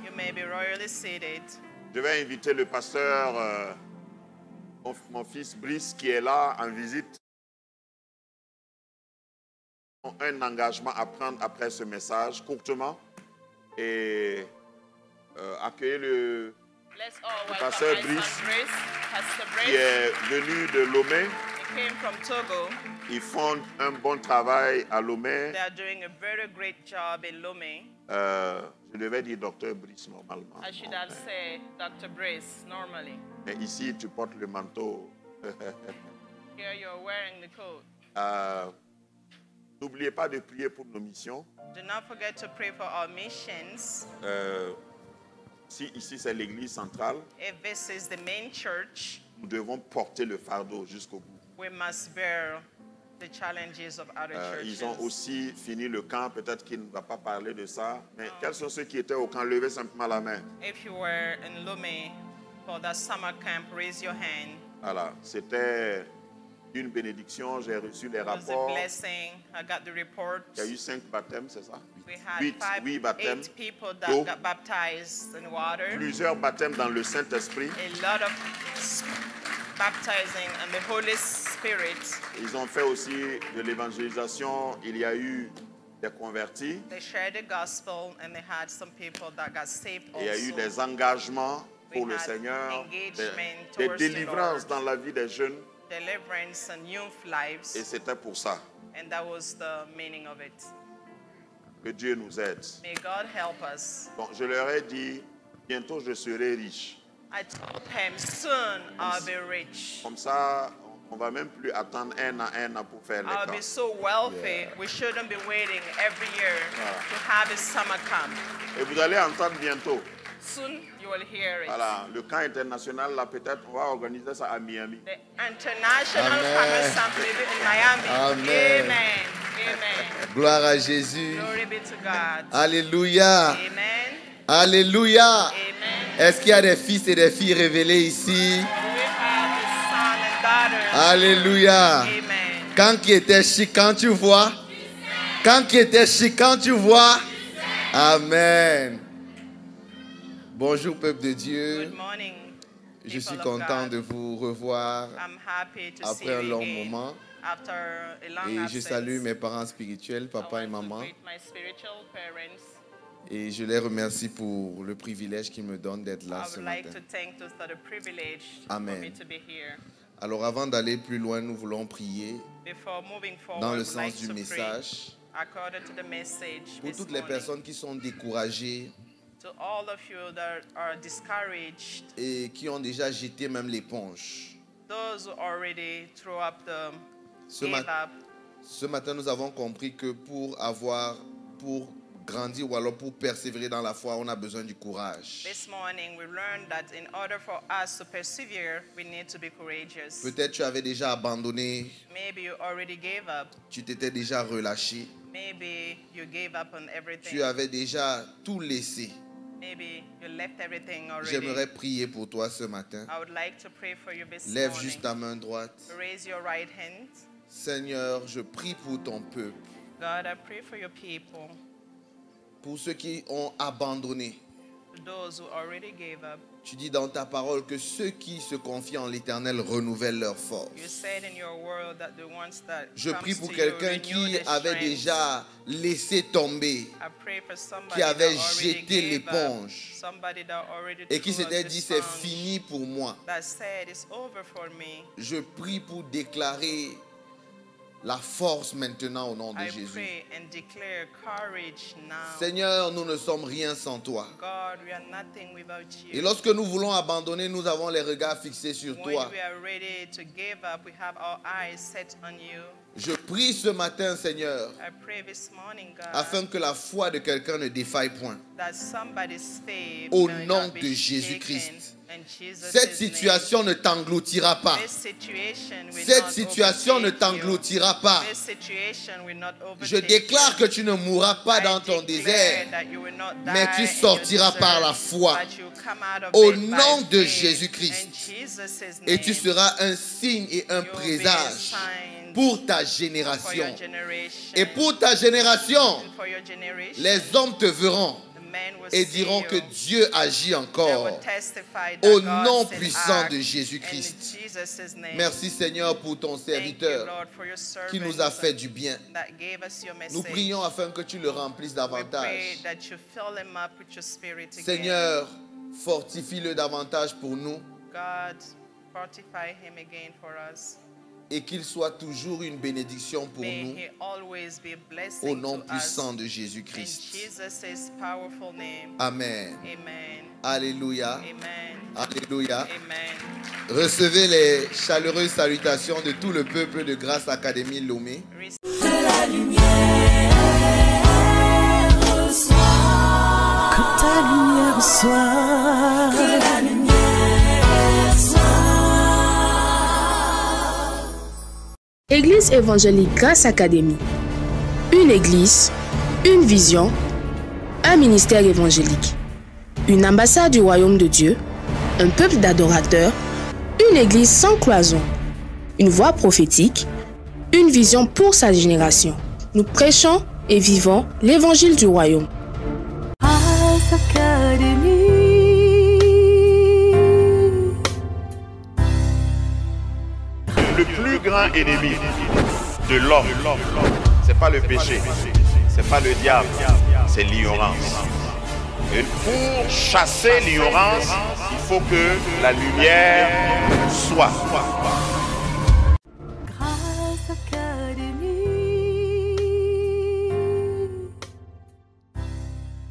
Je vais inviter le pasteur, mon fils Brice, qui est là en visite. Un engagement à prendre après ce message, courtement. Et accueillir le pasteur Brice, qui est venu de Lomé. Ils font un bon travail à Lomé. Je devais dire Dr. Brice normalement. I should have said Dr. Brice normally. Mais ici, tu portes le manteau. Here you're wearing the coat. N'oubliez pas de prier pour nos missions. Do not forget to pray for our missions. Si ici c'est l'église centrale, If this is the main church, nous devons porter le fardeau jusqu'au bout. we must bear the challenges of other churches. Ils ont aussi fini le camp, peut-être qu'il ne va pas parler de ça. Mais quels sont ceux qui étaient au camp? Levez simplement la main. If you were in Lomé for that summer camp, raise your hand. Voilà, c'était une bénédiction. J'ai reçu les It was a rapports. blessing. I got the report. Il y a eu 5 baptêmes, c'est ça? We had 8 baptêmes. 8 people that d'eau. got baptized in water. Plusieurs baptêmes dans le Saint-Esprit. A lot of baptizing and the Holy Spirit. Ils ont fait aussi de l'évangélisation. Il y a eu des convertis. They shared the gospel and they had some people that got saved Il y a eu also. des engagements pour le had Seigneur, engagement des towards the délivrances Lord. dans la vie des jeunes. Deliverance and youth lives. Et c'était pour ça. And that was the meaning of it. Que Dieu nous aide. May God help us. Donc, je leur ai dit, bientôt je serai riche. I told him, soon I'll be rich. Comme ça, on ne va même plus attendre un an pour faire les I'll be camps. so wealthy. We shouldn't be waiting every year to have a summer camp. Et vous allez entendre bientôt. Soon you will hear it. Voilà, le camp international, là, peut-être, on va organiser ça à Miami. The international Amen. camp assembly in Miami. Amen. Amen. Amen. Gloire à Jésus. Glory be to God. Alléluia. Amen. Alléluia. Amen. Est-ce qu'il y a des fils et des filles révélés ici? We have the son and daughters. Alléluia. Amen. Quand qui était chic, quand tu vois? Quand qui était chic, quand tu vois? Amen. Bonjour peuple de Dieu. Good morning. Je suis people of content God. de vous revoir I'm happy to see après un you long again moment. after a long Et je absence. salue mes parents spirituels, I papa et want to maman. greet my spiritual parents. Et je les remercie pour le privilège qu'ils me donnent d'être là I ce would like matin. to thank you for the privilege Amen. for me to be here. Alors avant d'aller plus loin, nous voulons prier Before moving forward, dans le I would like sens du to pray message according to the message pour this toutes les morning. personnes qui sont découragées To all of you that are discouraged, et qui ont déjà jeté même l'éponge. those who already threw up the Ce, gave ma- up. ce matin, nous avons compris que pour grandir ou alors pour persévérer dans la foi, on a besoin du courage. This morning we learned that in order for us to persevere, we need to be courageous. Peut-être tu avais déjà abandonné, Maybe you already gave up. tu t'étais déjà relâché. Maybe you gave up on everything. Tu avais déjà tout laissé. Maybe you left everything already. J'aimerais prier pour toi ce matin. I would like to pray for you this Lève morning. juste ta main droite. Raise your right hand. Seigneur, je prie pour ton peuple, God, I pray for your people, pour ceux qui ont abandonné. those who already gave up. Tu dis dans ta parole que ceux qui se confient en l'Éternel renouvellent leur force. You said in your word that the ones that Je prie comes pour to quelqu'un you, qui renew their avait strength. déjà laissé tomber I pray for somebody qui avait that already jeté gave l'éponge up, somebody that already et qui threw s'était up dit the c'est sponge, fini pour moi. that said it's over for me. Je prie pour déclarer la force maintenant au nom de I Jésus. pray and declare courage now. Seigneur, nous ne sommes rien sans toi. God, we are nothing without Et you. lorsque nous voulons abandonner, nous avons les regards fixés sur When toi. we are ready to give up, we have our eyes set on you. Je prie ce matin, Seigneur, I pray this morning, God, afin que la foi de quelqu'un ne défaille point. that somebody's faith Au may nom not be de shaken Jésus-Christ. in Jesus' Cette name. situation ne t'engloutira pas. This situation will Cette not situation ne overtake t'engloutira pas. you. This situation will not Je overtake déclare you. que tu ne mourras pas I dans ton declare désert, that you will not mais die tu in your sortiras desert, par la foi. but you come out of Au it by nom de faith. Jésus-Christ. In Jesus' Et tu name, seras un signe et un you will be a présage sign pour ta for your génération. generation. Et pour ta génération, And for your generation, les hommes te verront the men will et see diront you. que Dieu agit They encore. will testify that Au God nom still puissant acts. de In Jésus-Christ. Jesus' name. Merci Seigneur pour ton Thank you, serviteur Lord, for your qui nous servants a fait du bien. that gave us your Nous message. prions afin que tu le remplisses We pray davantage. that you fill them up with your spirit again. Seigneur, fortifie-le davantage pour nous God, fortify him again for us. et qu'il soit toujours une bénédiction pour May nous he always be a au blessing nom to us. puissant de In Jésus-Christ. Jesus' powerful name. Amen. Amen. Alléluia. Amen. Alléluia. Amen. Recevez les chaleureuses salutations de tout le peuple de Grâce Académie Lomé. La lumière reçoit. Que ta lumière soit. Que la lumière soit. Église évangélique Grâce Académie. Une église, une vision, un ministère évangélique. Une ambassade du royaume de Dieu, un peuple d'adorateurs, une église sans cloison, une voix prophétique, une vision pour sa génération. Nous prêchons et vivons l'évangile du royaume. Grâce Académie. Le plus grand ennemi de l'homme, c'est pas le péché, c'est pas le diable, c'est l'ignorance. Et pour chasser l'ignorance, il faut que la lumière soit.